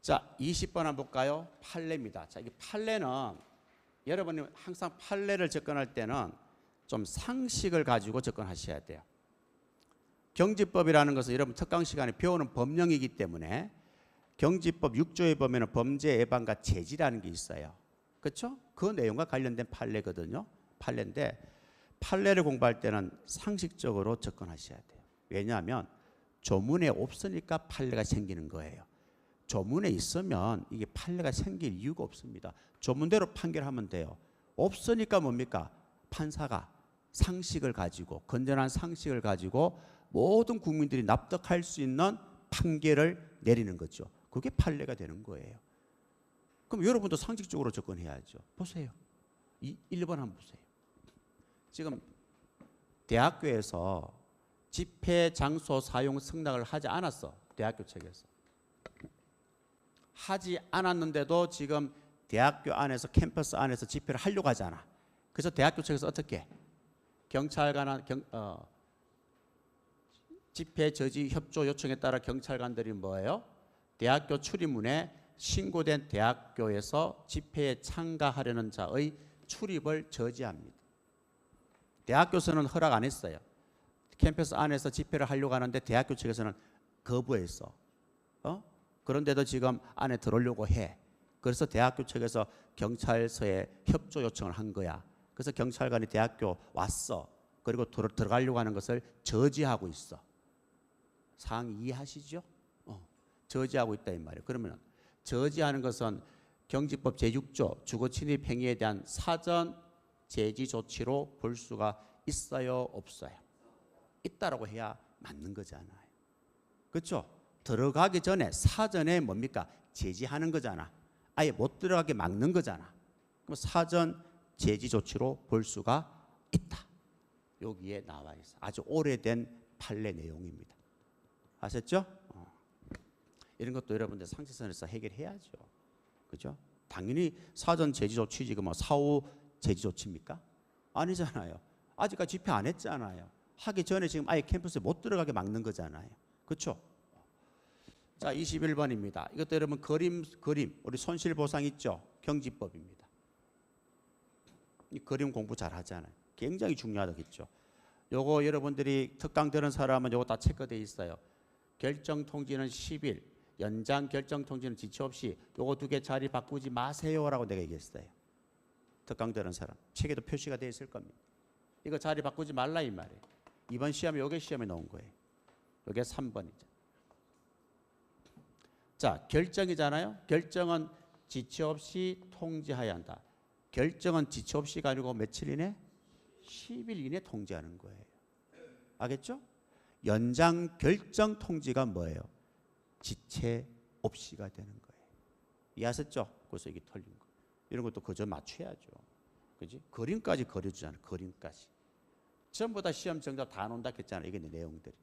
자, 20번 한번 볼까요? 판례입니다. 자, 이게 판례는 여러분이 항상 판례를 접근할 때는 좀 상식을 가지고 접근하셔야 돼요. 경지법이라는 것은 여러분 특강 시간에 배우는 법령이기 때문에 경지법 6조에 보면 범죄 예방과 제지라는 게 있어요. 그렇죠? 그 내용과 관련된 판례거든요. 판례인데 판례를 공부할 때는 상식적으로 접근하셔야 돼요. 왜냐하면 조문에 없으니까 판례가 생기는 거예요. 조문에 있으면 이게 판례가 생길 이유가 없습니다. 조문대로 판결하면 돼요. 없으니까 뭡니까? 판사가 상식을 가지고 건전한 상식을 가지고 모든 국민들이 납득할 수 있는 판결을 내리는 거죠. 그게 판례가 되는 거예요. 그럼 여러분도 상식적으로 접근해야죠. 보세요. 1번 한번 보세요. 지금 대학교에서 집회 장소 사용 승낙을 하지 않았어. 대학교 측에서. 하지 않았는데도 지금 대학교 안에서 캠퍼스 안에서 집회를 하려고 하잖아. 그래서 대학교 측에서 어떻게 해? 경찰관 집회 저지 협조 요청에 따라 경찰관들이 뭐예요? 대학교 출입문에 신고된 대학교에서 집회에 참가하려는 자의 출입을 저지합니다. 대학교에서는 허락 안 했어요. 캠퍼스 안에서 집회를 하려고 하는데 대학교 측에서는 거부했어. 그런데도 지금 안에 들어오려고 해. 그래서 대학교 측에서 경찰서에 협조 요청을 한 거야. 그래서 경찰관이 대학교 왔어. 그리고 들어가려고 하는 것을 저지하고 있어. 사항 이해하시죠? 저지하고 있다 이 말이에요. 그러면 저지하는 것은 경지법 제6조 주거 침입 행위에 대한 사전 제지 조치로 볼 수가 있어요, 없어요? 있다라고 해야 맞는 거잖아요. 그렇죠? 들어가기 전에 사전에 뭡니까? 제지하는 거잖아. 아예 못 들어가게 막는 거잖아. 그럼 사전 제지 조치로 볼 수가 있다. 여기에 나와 있어. 아주 오래된 판례 내용입니다. 아셨죠? 이런 것도 여러분들 상식선에서 해결해야죠. 그죠? 당연히 사전 제지 조치지 뭐 사후 제지 조치입니까? 아니잖아요. 아직까지 집회 안 했잖아요. 하기 전에 지금 아예 캠퍼스에 못 들어가게 막는 거잖아요. 그렇죠? 자, 21번입니다. 이것도 여러분 그림 우리 손실보상 있죠? 경지법입니다. 이 그림 공부 잘 하잖아요. 굉장히 중요하겠죠. 요거 여러분들이 특강 들은 사람은 요거 다 체크되어 있어요. 결정 통지는 10일, 연장 결정 통지는 지체 없이 요거 2개 자리 바꾸지 마세요라고 내가 얘기했어요. 특강 들은 사람 책에도 표시가 되어 있을 겁니다. 이거 자리 바꾸지 말라 이 말이에요. 이번 시험에 요게 시험에 나온 거예요. 요게 3번이죠. 자, 결정이잖아요. 결정은 지체 없이 통지해야 한다. 결정은 지체 없이가 아니고 며칠 이내? 10일 이내 통지하는 거예요. 알겠죠? 연장 결정 통지가 뭐예요? 지체 없이가 되는 거예요. 이해하셨죠? 그래서 이게 틀린 거. 이런 것도 그저 맞춰야죠. 그지? 그림까지 그려주잖아. 그림까지. 전부 다 시험 정답 다 논다 했잖아. 이게 내용들이.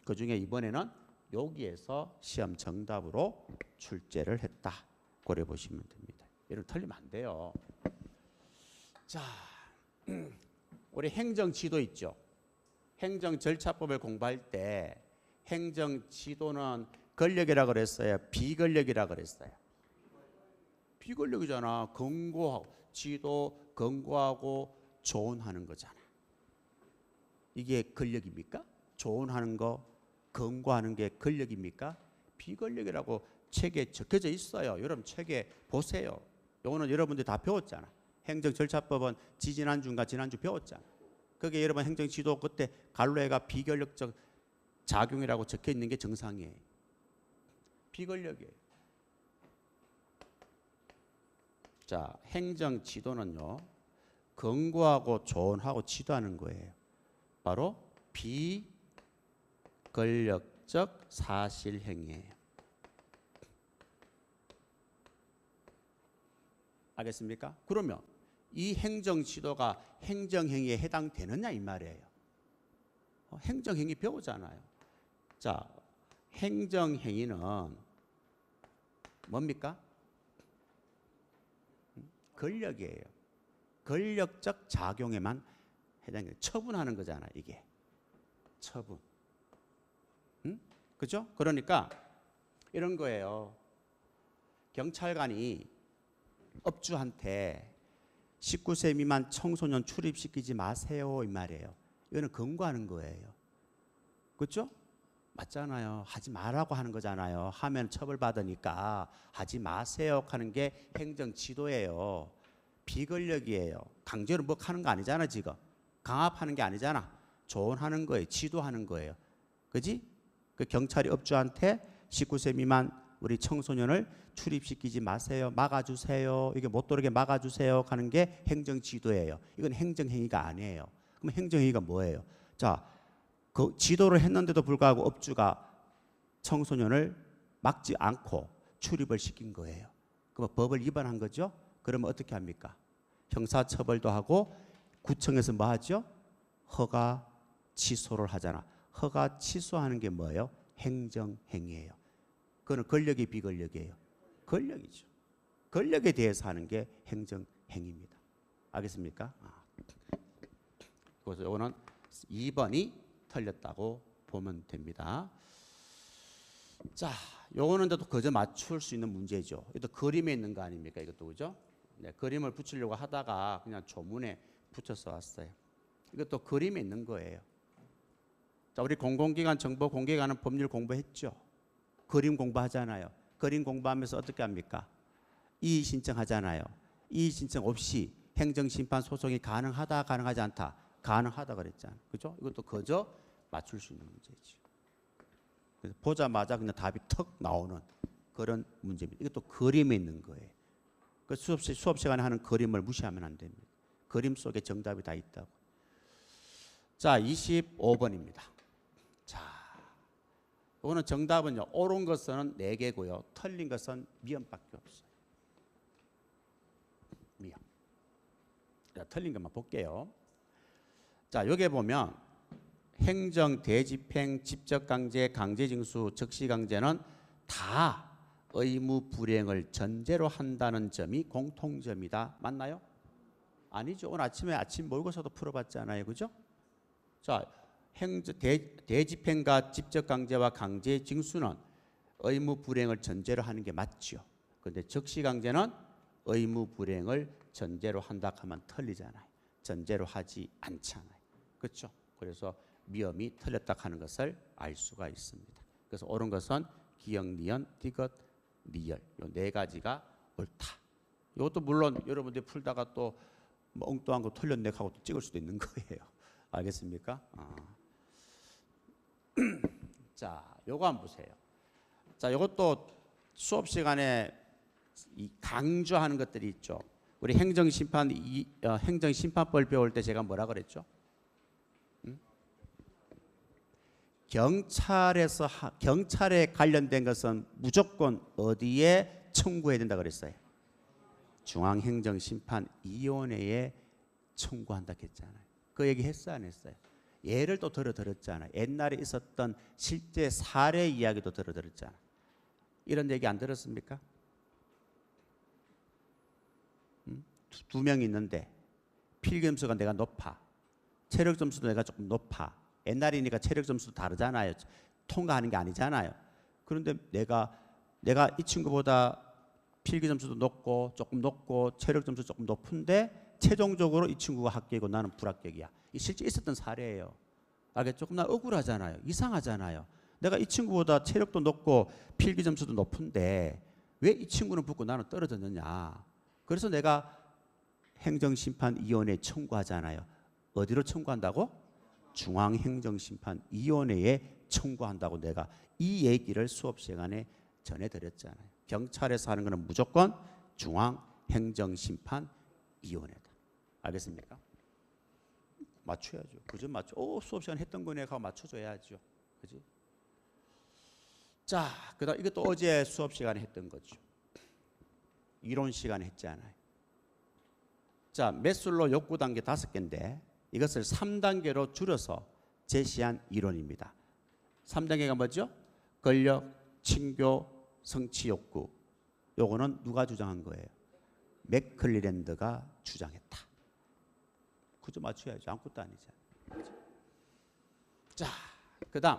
그 중에 이번에는 여기에서 시험 정답으로 출제를 했다. 고려 보시면 됩니다. 이런 틀리면 안 돼요. 자, 우리 행정지도 있죠. 행정절차법을 공부할 때 행정지도는 권력이라고 그랬어요? 비권력이라고 그랬어요? 비권력이잖아. 권고하고 지도 권고하고 조언하는 거잖아. 이게 권력입니까? 조언하는 거, 권고하는 게 권력입니까? 비권력이라고 책에 적혀져 있어요. 여러분 책에 보세요. 이거는 여러분들이 다 배웠잖아. 행정절차법은 지지난주인가 지난주 배웠잖아. 그게 여러분 행정지도 그때 갈로에가 비권력적 작용이라고 적혀 있는 게 정상이에요. 비권력이에요. 자, 행정지도는요, 권고하고 조언하고 지도하는 거예요. 바로 비권력적 사실행위예요. 알겠습니까? 그러면 이 행정지도가 행정행위에 해당되느냐 이 말이에요. 행정행위 배우잖아요. 자, 행정행위는 뭡니까? 권력이에요. 권력적 작용에만 해당해요. 처분하는 거잖아, 이게. 처분. 응? 그죠? 그러니까 이런 거예요. 경찰관이 업주한테 19세 미만 청소년 출입시키지 마세요 이 말이에요. 이거는 권고하는 거예요. 그렇죠? 맞잖아요. 하지 말라고 하는 거잖아요. 하면 처벌받으니까 하지 마세요 하는 게 행정지도예요. 비권력이에요. 강제로 뭐 하는 거 아니잖아. 지금 강압하는 게 아니잖아. 조언하는 거예요. 지도하는 거예요. 그지? 그 경찰이 업주한테 19세 미만 우리 청소년을 출입시키지 마세요. 막아주세요. 이게 못 들어오게 막아주세요 하는 게 행정지도예요. 이건 행정행위가 아니에요. 그럼 행정행위가 뭐예요? 자, 그 지도를 했는데도 불구하고 업주가 청소년을 막지 않고 출입을 시킨 거예요. 그럼 법을 위반한 거죠? 그러면 어떻게 합니까? 형사처벌도 하고 구청에서 뭐 하죠? 허가 취소를 하잖아. 허가 취소하는 게 뭐예요? 행정행위예요. 그거는 권력이 비권력이에요. 권력이죠. 권력에 대해서 하는 게 행정행위입니다. 알겠습니까? 그래서 이거는 2번이 틀렸다고 보면 됩니다. 자, 요거는 또 그저 맞출 수 있는 문제죠. 이것도 그림에 있는 거 아닙니까? 이것도 그죠? 네, 그림을 붙이려고 하다가 그냥 조문에 붙여서 왔어요. 이것도 그림에 있는 거예요. 자, 우리 공공기관 정보 공개하는 법률 공부했죠? 그림 공부하잖아요. 그림 공부하면서 어떻게 합니까? 이의 신청하잖아요. 이의 신청 없이 행정심판 소송이 가능하다, 가능하지 않다. 가능하다 그랬잖아요. 그죠? 이것도 그저 맞출 수 있는 문제죠. 그래서 보자마자 그냥 답이 턱 나오는 그런 문제입니다. 이것도 그림에 있는 거예요. 그 수업 시간에 하는 그림을 무시하면 안 됩니다. 그림 속에 정답이 다 있다고. 자, 25번입니다. 자, 이거는 정답은요. 옳은 것은 4개고요. 틀린 것은 미음밖에 없어요. 미음. 자, 틀린 것만 볼게요. 자, 여기 보면 행정, 대집행, 직접강제, 강제징수, 적시강제는 다 의무 불이행을 전제로 한다는 점이 공통점이다. 맞나요? 아니죠. 오늘 아침에 아침 모의고사도 풀어봤잖아요. 그죠? 자, 대집행과 직접강제와 강제징수는 의무 불이행을 전제로 하는 게 맞죠. 그런데 적시강제는 의무 불이행을 전제로 한다 하면 틀리잖아요. 전제로 하지 않잖아요. 그렇죠? 그래서 미음이 틀렸다 하는 것을 알 수가 있습니다. 그래서 옳은 것은 기역, 니은, 디귿, 리을 이 4가지가 옳다. 이것도 물론 여러분들이 풀다가 또 뭐 엉뚱한 거 틀렸네 하고 또 찍을 수도 있는 거예요. 알겠습니까? 자, 요거 한번 보세요. 자, 요것도 수업 시간에 이 강조하는 것들이 있죠. 우리 행정심판법 배울 때 제가 뭐라 그랬죠? 경찰에 관련된 것은 무조건 어디에 청구해야 된다 그랬어요? 중앙행정심판위원회에 청구한다 했잖아요. 그 얘기 했어요, 안 했어요? 예를 또 들어드렸잖아요. 옛날에 있었던 실제 사례 이야기도 들어드렸잖아요. 이런 얘기 안 들었습니까? 2명 있는데 필기점수가 내가 높아. 체력 점수도 내가 조금 높아. 옛날이니까 체력 점수도 다르잖아요. 통과하는 게 아니잖아요. 그런데 내가 이 친구보다 필기 점수도 높고 조금 높고 체력 점수 조금 높은데 최종적으로 이 친구가 합격이고 나는 불합격이야. 이 실제 있었던 사례예요. 알겠죠? 그럼 나 억울하잖아요. 이상하잖아요. 내가 이 친구보다 체력도 높고 필기 점수도 높은데 왜 이 친구는 붙고 나는 떨어졌느냐. 그래서 내가 행정심판위원회에 청구하잖아요. 어디로 청구한다고? 중앙행정심판위원회에 청구한다고 내가 이 얘기를 수업 시간에 전해드렸잖아요. 경찰에서 하는 것은 무조건 중앙행정심판위원회다. 알겠습니까? 맞춰야죠. 그죠? 맞춰. 수업 시간 했던 거네 하고 맞춰줘야죠. 그지? 자, 그다음 이것도 어제 수업 시간에 했던 거죠. 이론 시간에 했잖아요. 자, 매술로 욕구 단계 5개인데 이것을 3단계로 줄여서 제시한 이론입니다. 3단계가 뭐죠? 권력, 친교, 성취 욕구. 요거는 누가 주장한 거예요? 맥클리랜드가 주장했다. 그저 맞춰야지. 아무것도 아니잖아요. 자, 그다음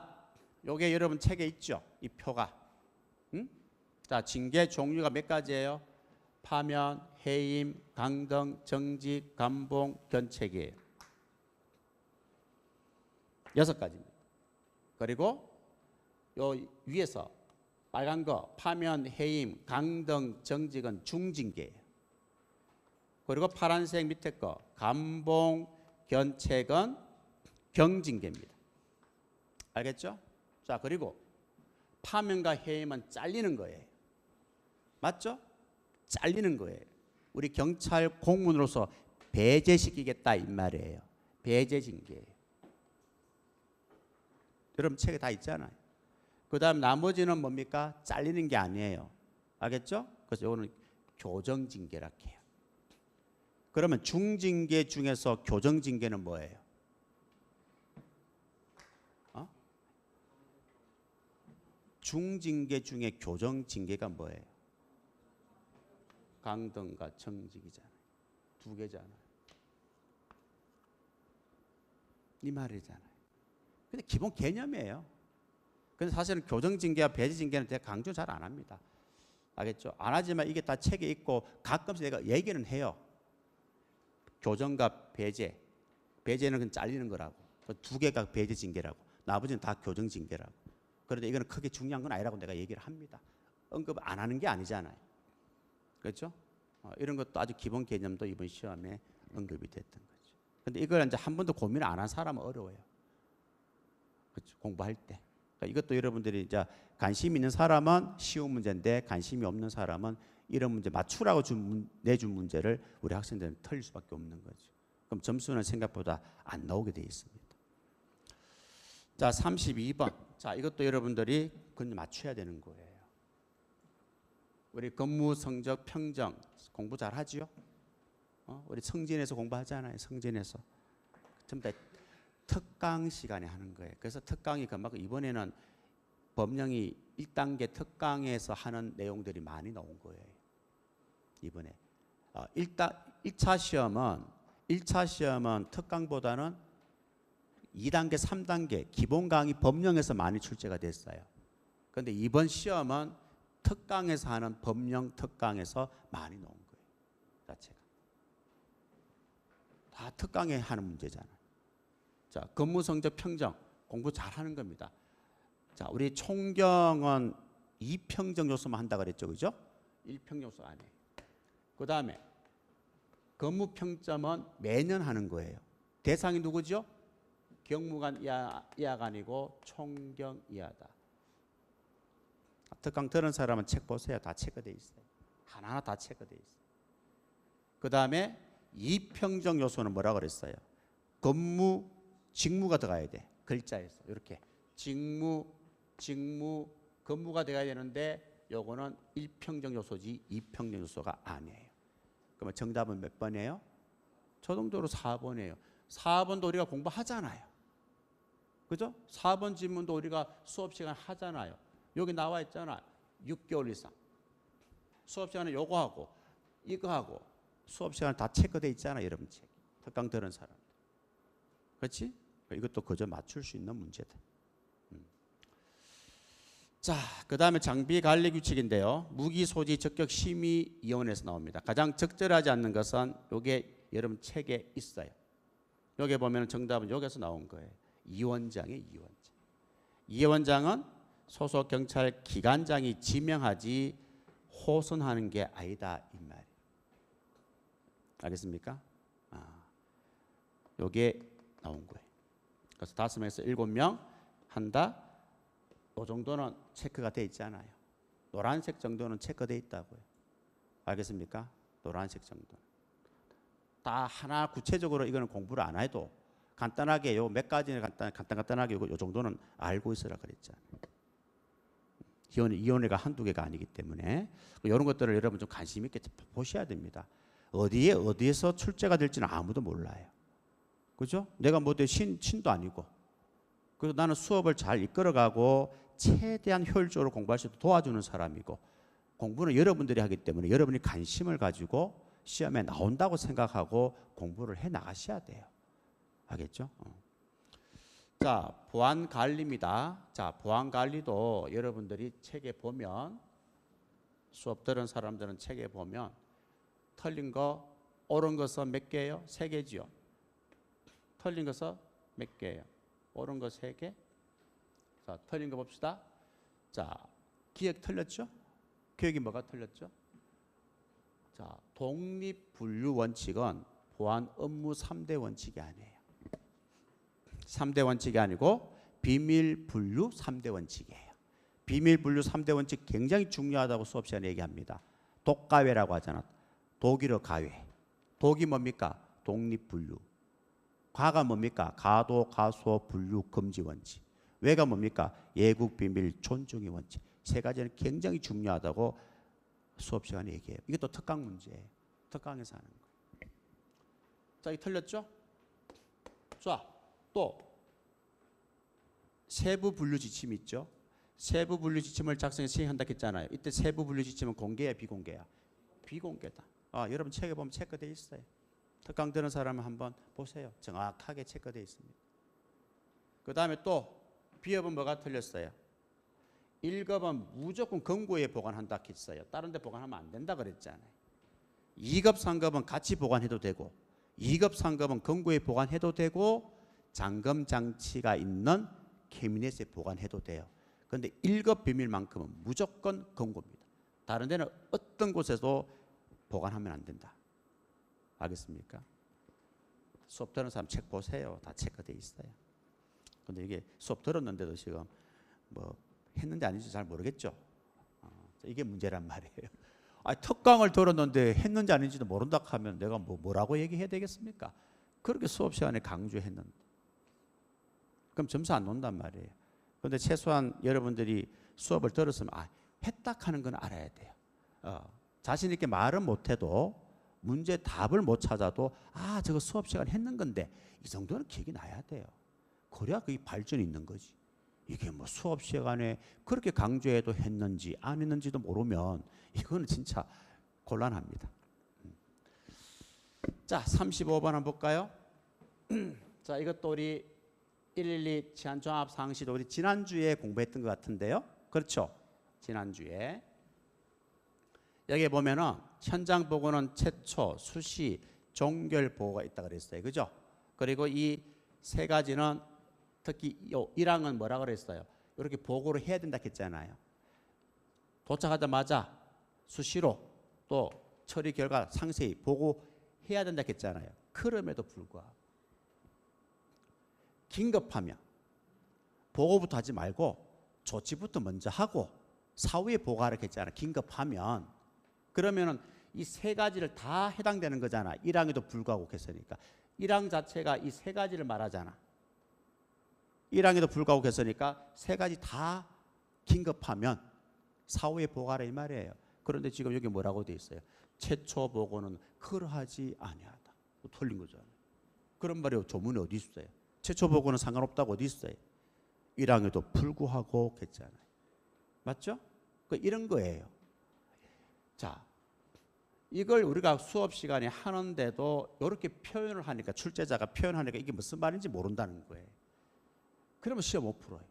요게 여러분 책에 있죠. 이 표가. 응? 자, 징계 종류가 몇 가지예요? 파면, 해임, 강등, 정직, 감봉, 견책이에요. 6가지입니다. 그리고 요 위에서 빨간 거 파면, 해임, 강등, 정직은 중징계예요. 그리고 파란색 밑에 거 감봉, 견책은 경징계입니다. 알겠죠? 자, 그리고 파면과 해임은 잘리는 거예요. 맞죠? 잘리는 거예요. 우리 경찰 공무원으로서 배제시키겠다 이 말이에요. 배제징계예요. 여러분 책에 다 있잖아요. 그 다음 나머지는 뭡니까? 잘리는 게 아니에요. 알겠죠? 그래서 이거는 교정징계라 해요. 그러면 중징계 중에서 교정징계는 뭐예요? 중징계 중에 교정징계가 뭐예요? 강등과 정직이잖아요. 2개잖아요. 이 말이잖아요. 근데 기본 개념이에요. 근데 사실은 교정징계와 배제징계는 제가 강조 잘 안 합니다. 알겠죠? 안 하지만 이게 다 책에 있고 가끔씩 내가 얘기는 해요. 교정과 배제. 배제는 그냥 잘리는 거라고. 2개가 배제징계라고. 나머지는 다 교정징계라고. 그런데 이거는 크게 중요한 건 아니라고 내가 얘기를 합니다. 언급 안 하는 게 아니잖아요. 그렇죠? 이런 것도 아주 기본 개념도 이번 시험에 언급이 됐던 거죠. 근데 이걸 이제 한 번도 고민을 안 한 사람은 어려워요. 그렇죠? 공부할 때. 그러니까 이것도 여러분들이 이제 관심 있는 사람은 쉬운 문제인데 관심이 없는 사람은 이런 문제 맞추라고 내준 문제를 우리 학생들은 틀릴 수밖에 없는 거죠. 그럼 점수는 생각보다 안 나오게 돼 있습니다. 자, 32번. 자, 이것도 여러분들이 그건 맞춰야 되는 거예요. 우리 근무 성적 평정 공부 잘 하지요? 우리 성진에서 공부하잖아요. 성진에서. 전부 다 특강 시간에 하는 거예요. 그래서 특강이 그만큼 이번에는 법령이 1단계 특강에서 하는 내용들이 많이 나온 거예요. 이번에 1차 시험은 특강보다는 2단계, 3단계 기본 강의 법령에서 많이 출제가 됐어요. 그런데 이번 시험은 특강에서 하는 법령 특강에서 많이 나온 거예요. 자체가. 다 특강에 하는 문제잖아요. 자, 근무 성적 평정 공부 잘하는 겁니다. 자, 우리 총경은 2평정 요소만 한다 그랬죠, 그죠? 1평정 요소 안 해요. 그 다음에 근무 평점은 매년 하는 거예요. 대상이 누구죠? 경무관 이하가 아니고 총경 이하다. 특강 들은 사람은 책 보세요. 다 체크돼 있어요. 하나하나 다 체크돼 있어요. 그 다음에 2평정 요소는 뭐라 그랬어요? 근무, 직무가 들어가야 돼. 글자에서 이렇게 직무, 근무가 들어가야 되는데 요거는 1평정 요소지 2평정 요소가 아니에요. 그러면 정답은 몇 번이에요? 초등도로 4번이에요. 4번도 우리가 공부하잖아요. 그죠? 4번 질문도 우리가 수업 시간 하잖아요. 여기 나와 있잖아. 6개월 이상. 수업 시간에 요거 하고 이거 하고 수업 시간 다 체크돼 있잖아, 여러분 책. 특강 들은 사람. 그렇지? 이것도 그저 맞출 수 있는 문제다. 자, 그 다음에 장비 관리 규칙인데요. 무기 소지 적격 심의 위원회에서 나옵니다. 가장 적절하지 않는 것은 요게 여러분 책에 있어요. 여기 보면 정답은 여기서 나온 거예요. 이원장이에요, 이원장. 이원장은 소속 경찰 기관장이 지명하지 호선하는 게 아니다 이 말이에요. 알겠습니까? 요게 나온 거예요. 그래서 5명에서 7명 한다. 이 정도는 체크가 돼 있잖아요. 노란색 정도는 체크돼 있다고요. 알겠습니까? 노란색 정도. 다 하나 구체적으로 이거는 공부를 안 해도 간단하게 요 몇 가지는 간단하게 요 정도는 알고 있으라 그랬잖아요. 이원회가 한두 개가 아니기 때문에 이런 것들을 여러분 좀 관심 있게 보셔야 됩니다. 어디에서 출제가 될지는 아무도 몰라요. 그죠? 내가 뭐 신도 아니고. 그래서 나는 수업을 잘 이끌어가고 최대한 효율적으로 공부할 수 있도록 도와주는 사람이고, 공부는 여러분들이 하기 때문에 여러분이 관심을 가지고 시험에 나온다고 생각하고 공부를 해 나가셔야 돼요. 알겠죠? 자, 보안 관리입니다. 자, 보안 관리도 여러분들이 책에 보면, 수업 들은 사람들은 책에 보면 틀린 거, 옳은 것은 몇 개예요? 3개지요. 틀린 것은 몇 개예요? 옳은 거 3개. 자, 틀린 거 봅시다. 자, 기억 틀렸죠? 교육이 뭐가 틀렸죠? 자, 독립분류 원칙은 보안 업무 3대 원칙이 아니에요. 3대 원칙이 아니고 비밀분류 3대 원칙이에요. 비밀분류 3대 원칙 굉장히 중요하다고 수업 시간에 얘기합니다. 독가외라고 하잖아. 독일어 가외. 독이 뭡니까? 독립분류. 가가 뭡니까? 가도, 가소, 분류, 금지 원칙. 외가 뭡니까? 예국, 비밀, 존중의 원칙. 3가지는 굉장히 중요하다고 수업 시간에 얘기해요. 이게 또 특강 문제예요. 특강에서 하는 거. 자, 이 틀렸죠? 자, 또 세부 분류 지침 있죠? 세부 분류 지침을 작성해 시행한다 했잖아요. 이때 세부 분류 지침은 공개야, 비공개야? 비공개다. 여러분 책에 보면 체크되어 있어요. 특강 드는 사람은 한번 보세요. 정확하게 체크되어 있습니다. 그 다음에 또 B업은 뭐가 틀렸어요? 1급은 무조건 금고에 보관한다 했어요. 다른 데 보관하면 안 된다 그랬잖아요. 2급, 3급은 같이 보관해도 되고, 2급, 3급은 금고에 보관해도 되고, 잠금 장치가 있는 캐비넷에 보관해도 돼요. 그런데 1급 비밀만큼은 무조건 금고입니다. 다른 데는 어떤 곳에도 보관하면 안 된다. 알겠습니까? 수업 들은 사람 책 보세요. 다 체크되어 있어요. 근데 이게 수업 들었는데도 지금 뭐 했는지 아닌지 잘 모르겠죠. 이게 문제란 말이에요. 특강을 들었는데 했는지 아닌지도 모른다 하면 내가 뭐라고 얘기해야 되겠습니까? 그렇게 수업 시간에 강조했는데. 그럼 점수 안 논단 말이에요. 그런데 최소한 여러분들이 수업을 들었으면 했다 하는 건 알아야 돼요. 자신 있게 말은 못해도 문제 답을 못 찾아도 저거 수업 시간에 했는 건데 이 정도는 기억이 나야 돼요. 그래야 그게 발전이 있는 거지. 이게 뭐 수업 시간에 그렇게 강조해도 했는지 안 했는지도 모르면 이거는 진짜 곤란합니다. 자, 35번 한번 볼까요? 자, 이것도 우리 112 치안종합상시도 우리 지난주에 공부했던 것 같은데요. 그렇죠? 지난주에. 여기 보면은 현장 보고는 최초, 수시, 종결 보고가 있다 그랬어요. 그죠? 그리고 이 3가지는 특히 1항은 뭐라 그랬어요? 이렇게 보고를 해야 된다 했잖아요. 도착하자마자 수시로 또 처리 결과 상세히 보고해야 된다 했잖아요. 그럼에도 불구하고 긴급하면 보고부터 하지 말고 조치부터 먼저 하고 사후에 보고하라 했잖아요. 긴급하면. 그러면은 이 3가지를 다 해당되는 거잖아. 1항에도 불구하고 했으니까. 1항 자체가 이 3가지를 말하잖아. 1항에도 불구하고 했으니까 3가지 다 긴급하면 사후에 보고하라 이 말이에요. 그런데 지금 여기 뭐라고 돼 있어요? 최초 보고는 그러하지 아니하다. 틀린 거잖아요. 그런 말이 조문에 어디 있어요? 최초 보고는 상관없다고 어디 있어요? 1항에도 불구하고 했잖아요. 맞죠? 이런 거예요. 자, 이걸 우리가 수업 시간에 하는데도 이렇게 표현을 하니까, 출제자가 표현하니까 이게 무슨 말인지 모른다는 거예요. 그러면 시험 못 풀어요.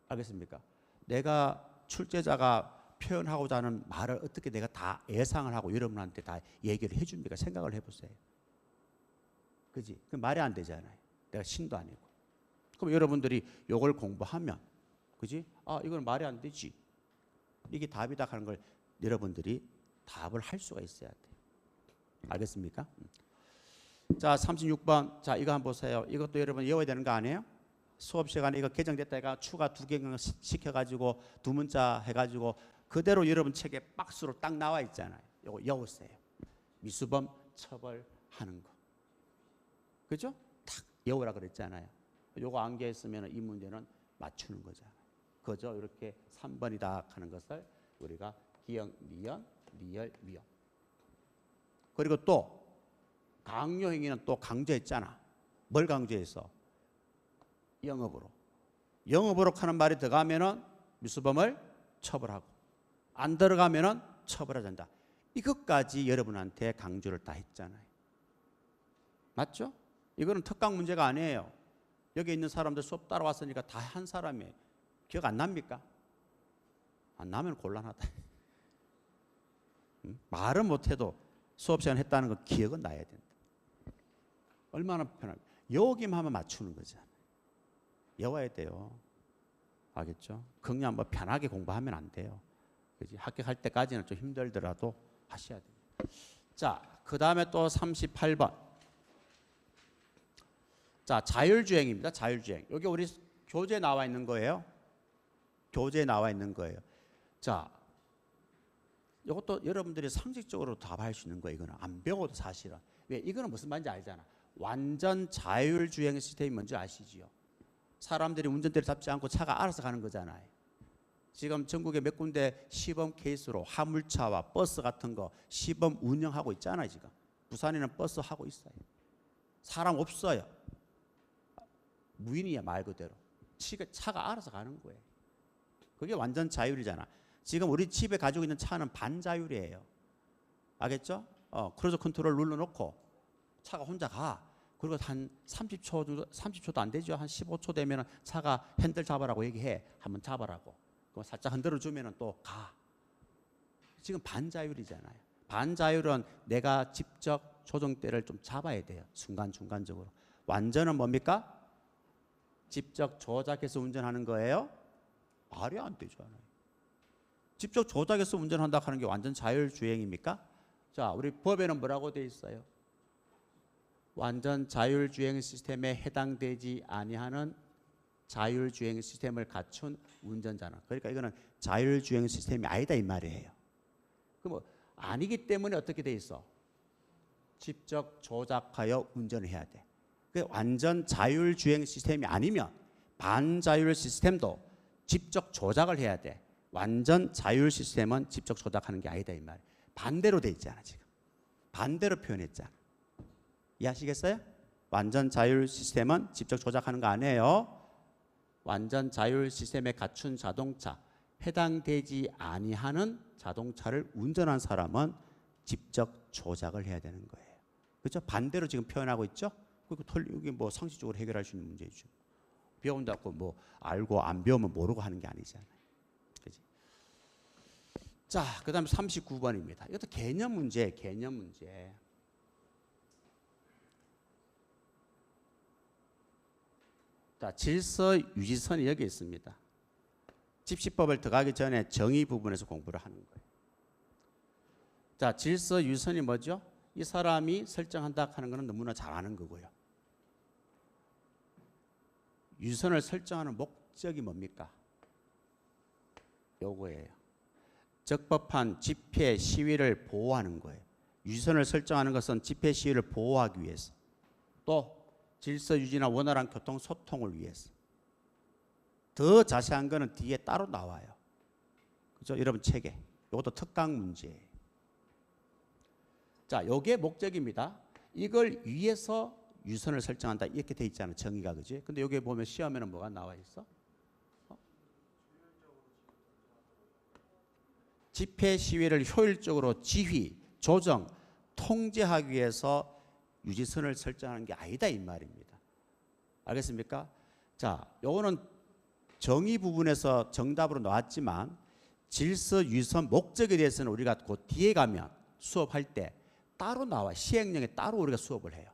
알겠습니까? 내가 출제자가 표현하고자 하는 말을 어떻게 내가 다 예상을 하고 여러분한테 다 얘기를 해줍니까? 생각을 해보세요. 그지? 그 말이 안 되잖아요. 내가 신도 아니고. 그럼 여러분들이 이걸 공부하면, 그지? 이건 말이 안 되지. 이게 답이다 하는 걸 여러분들이 답을 할 수가 있어야 돼요. 알겠습니까? 자, 36번. 자, 이거 한번 보세요. 이것도 여러분 외워야 되는 거 아니에요? 수업 시간에 이거 개정됐다 해가 추가 2개 시켜가지고 2문자 해가지고 그대로 여러분 책에 박스로 딱 나와 있잖아요. 이거 외우세요. 미수범 처벌하는 거. 그죠? 딱 외우라 그랬잖아요. 요거 암기했으면 이 문제는 맞추는 거잖아요. 그죠? 이렇게 3번이다 하는 것을 우리가 기억, 니은, 리얼, 미역. 그리고 또 강요 행위는 또 강조했잖아. 뭘 강조했어? 영업으로. 영업으로 하는 말이 들어가면은 미수범을 처벌하고 안 들어가면은 처벌해야 된다. 이것까지 여러분한테 강조를 다 했잖아요. 맞죠? 이거는 특강 문제가 아니에요. 여기 있는 사람들 수업 따라왔으니까 다 한 사람이에요. 기억 안 납니까? 안 나면 곤란하다. 말은 못해도 수업 시간 했다는 거 기억은 나야 된다. 얼마나 편하게. 여기만 하면 맞추는 거잖아요. 외워야 돼요. 알겠죠? 그냥 뭐 편하게 공부하면 안 돼요. 그지? 합격할 때까지는 좀 힘들더라도 하셔야 돼요. 자, 그 다음에 또 38번. 자, 자율주행입니다. 자율주행. 여기 우리 교재에 나와 있는 거예요. 교재에 나와 있는 거예요. 자, 이것도 여러분들이 상식적으로 답할 수 있는 거예요. 이거는 안 배워도 사실은. 왜? 이거는 무슨 말인지 알잖아. 완전 자율주행 시스템이 뭔지 아시지요? 사람들이 운전대를 잡지 않고 차가 알아서 가는 거잖아요. 지금 전국에 몇 군데 시범 케이스로 화물차와 버스 같은 거 시범 운영하고 있잖아요. 지금 부산에는 버스 하고 있어요. 사람 없어요. 무인이야 말 그대로. 차가 알아서 가는 거예요. 그게 완전 자율이잖아. 지금 우리 집에 가지고 있는 차는 반자율이에요. 알겠죠? 크루즈 컨트롤 눌러놓고 차가 혼자 가. 그리고 한 30초도 안 되죠. 한 15초 되면 차가 핸들 잡으라고 얘기해. 한번 잡으라고. 그럼 살짝 흔들어주면 또 가. 지금 반자율이잖아요. 반자율은 내가 직접 조정대를 좀 잡아야 돼요. 순간적으로. 완전은 뭡니까? 직접 조작해서 운전하는 거예요? 말이 안 되잖아요. 직접 조작해서 운전한다 하는 게 완전 자율주행입니까? 자, 우리 법에는 뭐라고 돼 있어요? 완전 자율주행 시스템에 해당되지 아니하는 자율주행 시스템을 갖춘 운전자는. 그러니까 이거는 자율주행 시스템이 아니다 이 말이에요. 그럼 아니기 때문에 어떻게 돼 있어? 직접 조작하여 운전을 해야 돼. 완전 자율주행 시스템이 아니면 반자율 시스템도 직접 조작을 해야 돼. 완전 자율 시스템은 직접 조작하는 게 아니다 이 말이에요. 반대로 돼 있잖아 지금. 반대로 표현했잖아. 이해하시겠어요? 완전 자율 시스템은 직접 조작하는 거 아니에요. 완전 자율 시스템에 갖춘 자동차, 해당되지 아니하는 자동차를 운전한 사람은 직접 조작을 해야 되는 거예요. 그렇죠? 반대로 지금 표현하고 있죠? 이게 뭐 상식적으로 해결할 수 있는 문제죠. 배운다고 뭐 알고 안 배우면 모르고 하는 게 아니잖아요. 그렇지? 자, 그다음에 39번입니다. 이것도 개념 문제, 개념 문제. 자, 질서 유지선이 여기 있습니다. 집시법을 들어가기 전에 정의 부분에서 공부를 하는 거예요. 자, 질서 유지선이 뭐죠? 이 사람이 설정한다 하는 것은 너무나 잘 아는 거고요. 유지선을 설정하는 목적이 뭡니까? 요거예요. 적법한 집회 시위를 보호하는 거예요. 유지선을 설정하는 것은 집회 시위를 보호하기 위해서, 또 질서 유지나 원활한 교통 소통을 위해서. 더 자세한 거는 뒤에 따로 나와요. 그죠? 여러분 책에. 이것도 특강 문제예요. 자, 요게 목적입니다. 이걸 위해서 유선을 설정한다 이렇게 돼 있잖아요. 정의가. 그지? 근데 여기 보면 시험에는 뭐가 나와 있어? 집회 시위를 효율적으로 지휘, 조정, 통제하기 위해서 유지선을 설정하는 게 아니다 이 말입니다. 알겠습니까? 자, 요거는 정의 부분에서 정답으로 나왔지만 질서 유지선 목적에 대해서는 우리가 그 뒤에 가면 수업할 때 따로 나와. 시행령에 따로 우리가 수업을 해요.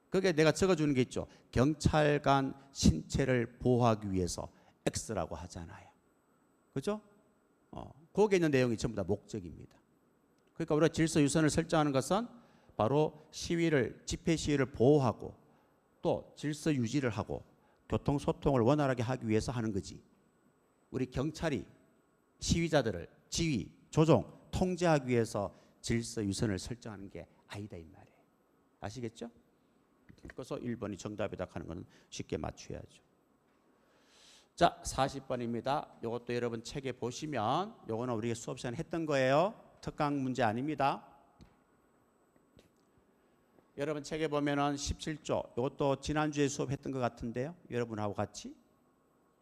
그게 내가 적어주는 게 있죠. 경찰관 신체를 보호하기 위해서 X라고 하잖아요. 그죠? 거기에 있는 내용이 전부 다 목적입니다. 그러니까 우리가 질서 유지선을 설정하는 것은 바로 집회 시위를 보호하고 또 질서 유지를 하고 교통 소통을 원활하게 하기 위해서 하는 거지. 우리 경찰이 시위자들을 지휘, 조종, 통제하기 위해서 질서 유지선을 설정하는 게 아니다 이 말이에요. 아시겠죠? 그래서 1번이 정답이다 하는 것은 쉽게 맞춰야죠. 자, 40번입니다. 이것도 여러분 책에 보시면 이거는 우리가 수업 시간에 했던 거예요. 특강 문제 아닙니다. 여러분 책에 보면은 17조, 이것도 지난주에 수업했던 것 같은데요. 여러분하고 같이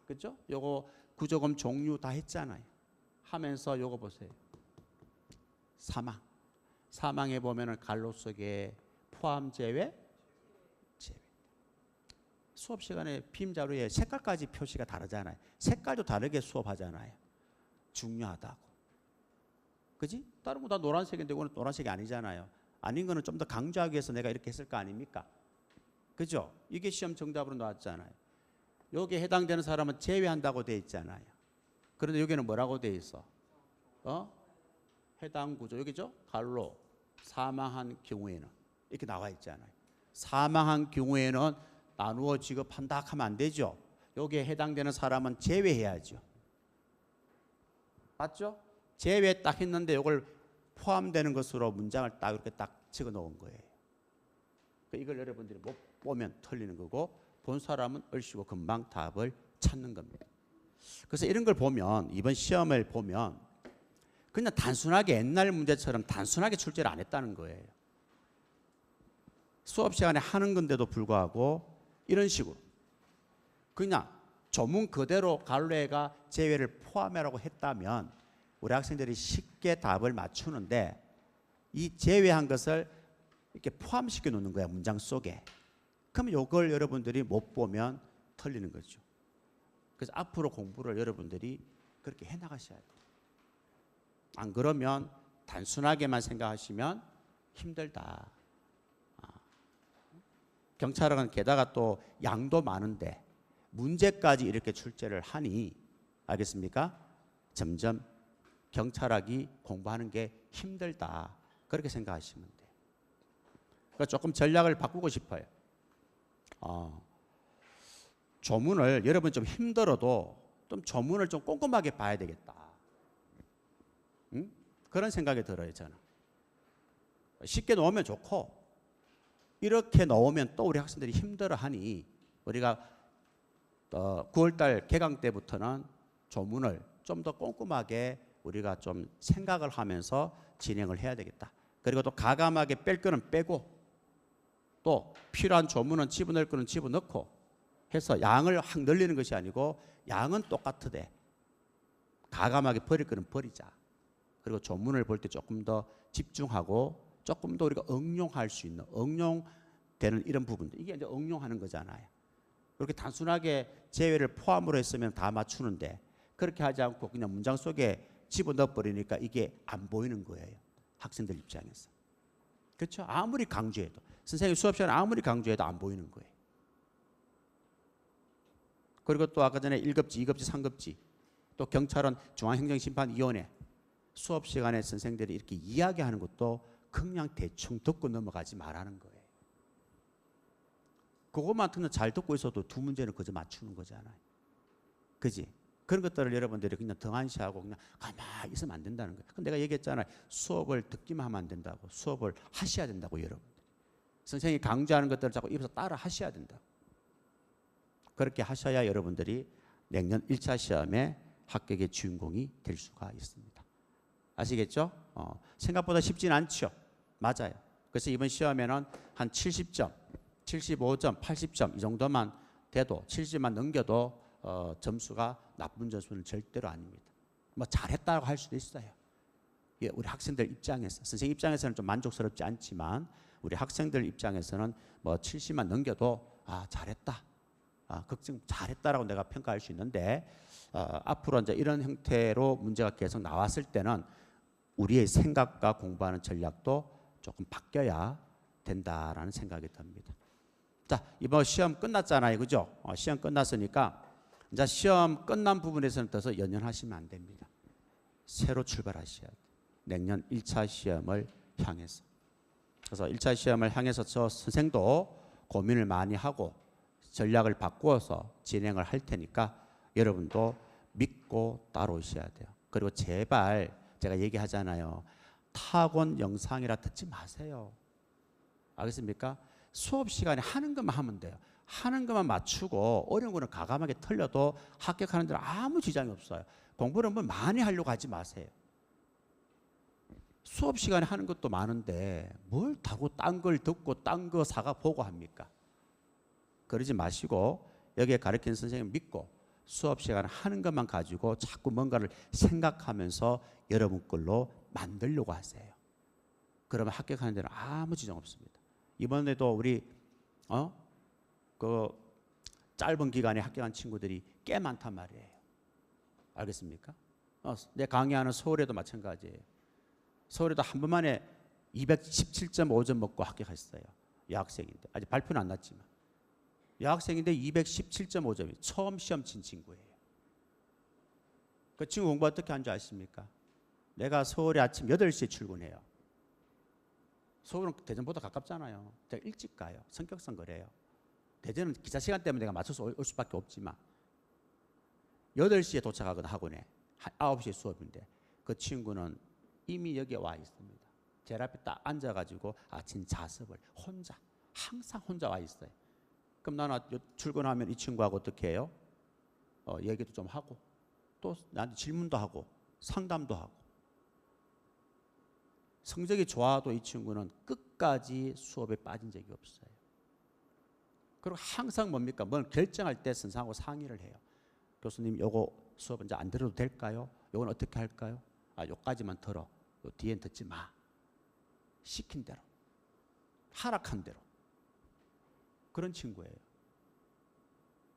그죠? 요거 구조금 종류 다 했잖아요. 하면서 요거 보세요. 사망. 사망에 보면은 갈로 속에 포함 제외, 제외. 수업 시간에 빔 자료에 색깔까지 표시가 다르잖아요. 색깔도 다르게 수업하잖아요. 중요하다고. 그지? 다른 거 다 노란색인데 이거는 노란색이 아니잖아요. 아닌 거는 좀 더 강조하기 위해서 내가 이렇게 했을 거 아닙니까? 그죠? 이게 시험 정답으로 나왔잖아요. 여기에 해당되는 사람은 제외한다고 돼 있잖아요. 그런데 여기는 뭐라고 돼 있어? 해당 구조 여기죠? 갈로 사망한 경우에는 이렇게 나와 있잖아요. 사망한 경우에는 나누어 지급한다 하면 안 되죠. 여기에 해당되는 사람은 제외해야죠. 맞죠? 제외 딱 했는데 이걸 포함되는 것으로 문장을 딱 이렇게 딱 적어 놓은 거예요. 이걸 여러분들이 못 보면 틀리는 거고 본 사람은 얼씨구 금방 답을 찾는 겁니다. 그래서 이런 걸 보면 이번 시험을 보면 그냥 단순하게 옛날 문제처럼 단순하게 출제를 안 했다는 거예요. 수업 시간에 하는 건데도 불구하고 이런 식으로 그냥 조문 그대로 갈래가 제외를 포함하라고 했다면 우리 학생들이 쉽게 답을 맞추는데 이 제외한 것을 이렇게 포함시켜 놓는 거야 문장 속에. 그럼 이걸 여러분들이 못 보면 틀리는 거죠. 그래서 앞으로 공부를 여러분들이 그렇게 해나가셔야 돼요. 안 그러면 단순하게만 생각하시면 힘들다. 경찰학은 게다가 또 양도 많은데 문제까지 이렇게 출제를 하니 알겠습니까? 점점 경찰학이 공부하는 게 힘들다. 그렇게 생각하시면 돼요. 그러니까 조금 전략을 바꾸고 싶어요. 조문을 여러분 좀 힘들어도 좀 조문을 좀 꼼꼼하게 봐야 되겠다. 응? 그런 생각이 들어요, 저는. 쉽게 넣으면 좋고 이렇게 넣으면 또 우리 학생들이 힘들어하니 우리가 9월달 개강 때부터는 조문을 좀 더 꼼꼼하게 우리가 좀 생각을 하면서 진행을 해야 되겠다. 그리고 또 가감하게 뺄 거는 빼고 또 필요한 조문은 집어넣을 거는 집어넣고 해서 양을 확 늘리는 것이 아니고 양은 똑같으되 가감하게 버릴 거는 버리자. 그리고 조문을 볼 때 조금 더 집중하고 조금 더 우리가 응용할 수 있는 응용되는 이런 부분들 이게 이제 응용하는 거잖아요. 그렇게 단순하게 제외를 포함으로 했으면 다 맞추는데 그렇게 하지 않고 그냥 문장 속에 집어넣어 버리니까 이게 안 보이는 거예요. 학생들 입장에서. 그렇죠? 아무리 강조해도 선생님 수업 시간에 아무리 강조해도 안 보이는 거예요. 그리고 또 아까 전에 1급지, 2급지, 3급지 또 경찰은 중앙행정심판위원회 수업 시간에 선생들이 이렇게 이야기하는 것도 그냥 대충 듣고 넘어가지 말라는 거예요. 그것만 잘 듣고 있어도 두 문제는 그저 맞추는 거잖아요. 그지? 그런 것들을 여러분들이 그냥 등한시하고 그냥 가만히 있으면 안 된다는 거예요. 그럼 내가 얘기했잖아요. 수업을 듣기만 하면 안 된다고. 수업을 하셔야 된다고 여러분. 선생님이 강조하는 것들을 자꾸 입에서 따라 하셔야 된다고. 그렇게 하셔야 여러분들이 내년 1차 시험에 합격의 주인공이 될 수가 있습니다. 아시겠죠? 생각보다 쉽진 않죠. 맞아요. 그래서 이번 시험에는 한 70점, 75점, 80점 이 정도만 돼도 70만 넘겨도 점수가 나쁜 점수는 절대로 아닙니다. 뭐 잘했다고 할 수도 있어요. 예, 우리 학생들 입장에서 선생님 입장에서는 좀 만족스럽지 않지만 우리 학생들 입장에서는 뭐 70만 넘겨도 잘했다. 걱정 잘했다라고 내가 평가할 수 있는데 앞으로 이제 이런 형태로 문제가 계속 나왔을 때는 우리의 생각과 공부하는 전략도 조금 바뀌어야 된다라는 생각이 듭니다. 자, 이번 시험 끝났잖아요. 그죠? 시험 끝났으니까 이제 시험 끝난 부분에서는 더 연연하시면 안 됩니다. 새로 출발하셔야 돼요. 내년 1차 시험을 향해서. 그래서 1차 시험을 향해서 저 선생도 고민을 많이 하고 전략을 바꾸어서 진행을 할 테니까 여러분도 믿고 따라오셔야 돼요. 그리고 제발 제가 얘기하잖아요. 타곤 영상이라 듣지 마세요. 알겠습니까? 수업 시간에 하는 것만 하면 돼요. 하는 것만 맞추고 어려운 거는 가감하게 틀려도 합격하는 데는 아무 지장이 없어요. 공부를 뭐 많이 하려고 하지 마세요. 수업 시간에 하는 것도 많은데 뭘 타고 딴 걸 듣고 딴 거 사가 보고 합니까? 그러지 마시고 여기에 가르치는 선생님 믿고 수업 시간에 하는 것만 가지고 자꾸 뭔가를 생각하면서 여러분 걸로 만들려고 하세요. 그러면 합격하는 데는 아무 지장 없습니다. 이번에도 우리 그 짧은 기간에 합격한 친구들이 꽤 많단 말이에요. 알겠습니까? 내 강의하는 서울에도 마찬가지예요. 서울에도 한 번 만에 217.5점 먹고 합격했어요. 여학생인데 아직 발표는 안 났지만 여학생인데 217.5점이 처음 시험 친 친구예요. 그 친구 공부 어떻게 한 줄 아십니까? 내가 서울에 아침 8시에 출근해요. 서울은 대전보다 가깝잖아요. 제가 일찍 가요. 성격상 그래요. 대전은 기차 시간 때문에 내가 맞춰서 올 수밖에 없지만 8시에 도착하거든 학원에. 9시에 수업인데 그 친구는 이미 여기에 와 있습니다. 제 앞에 딱 앉아가지고 아침 자습을 혼자 항상 혼자 와 있어요. 그럼 나는 출근하면 이 친구하고 어떻게 해요? 얘기도 좀 하고 또 나한테 질문도 하고 상담도 하고 성적이 좋아도 이 친구는 끝까지 수업에 빠진 적이 없어요. 그리고 항상 뭡니까? 뭘 결정할 때 선생하고 상의를 해요. 교수님 요거 수업 이제 안 들어도 될까요? 요건 어떻게 할까요? 요까지만 들어. 요 뒤엔 듣지 마. 시킨 대로. 하락한 대로. 그런 친구예요.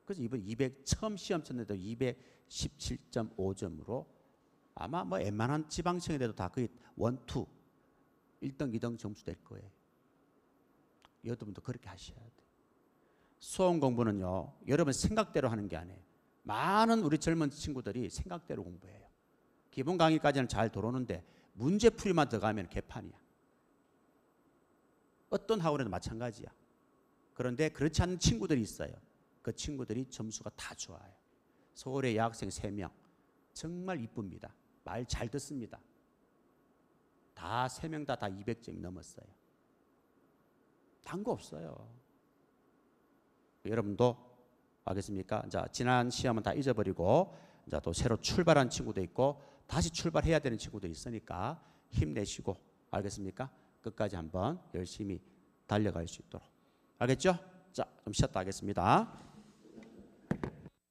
그래서 이번 처음 시험 쳤는데도 217.5점으로 아마 뭐 웬만한 지방청에도 다 거의 1, 2, 1등, 2등 점수 될 거예요. 여러분도 그렇게 하셔야 돼요. 수험 공부는요, 여러분 생각대로 하는 게 아니에요. 많은 우리 젊은 친구들이 생각대로 공부해요. 기본 강의까지는 잘 들어오는데 문제풀이만 들어가면 개판이야. 어떤 학원에도 마찬가지야. 그런데 그렇지 않은 친구들이 있어요. 그 친구들이 점수가 다 좋아요. 서울의 여학생 3명 정말 이쁩니다. 말 잘 듣습니다. 다 3명 다 200점이 넘었어요. 단 거 없어요. 여러분도 알겠습니까? 자, 지난 시험은 다 잊어버리고 자, 또 새로 출발한 친구도 있고 다시 출발해야 되는 친구도 있으니까 힘내시고 알겠습니까? 끝까지 한번 열심히 달려갈 수 있도록. 알겠죠? 자, 좀 쉬었다 하겠습니다.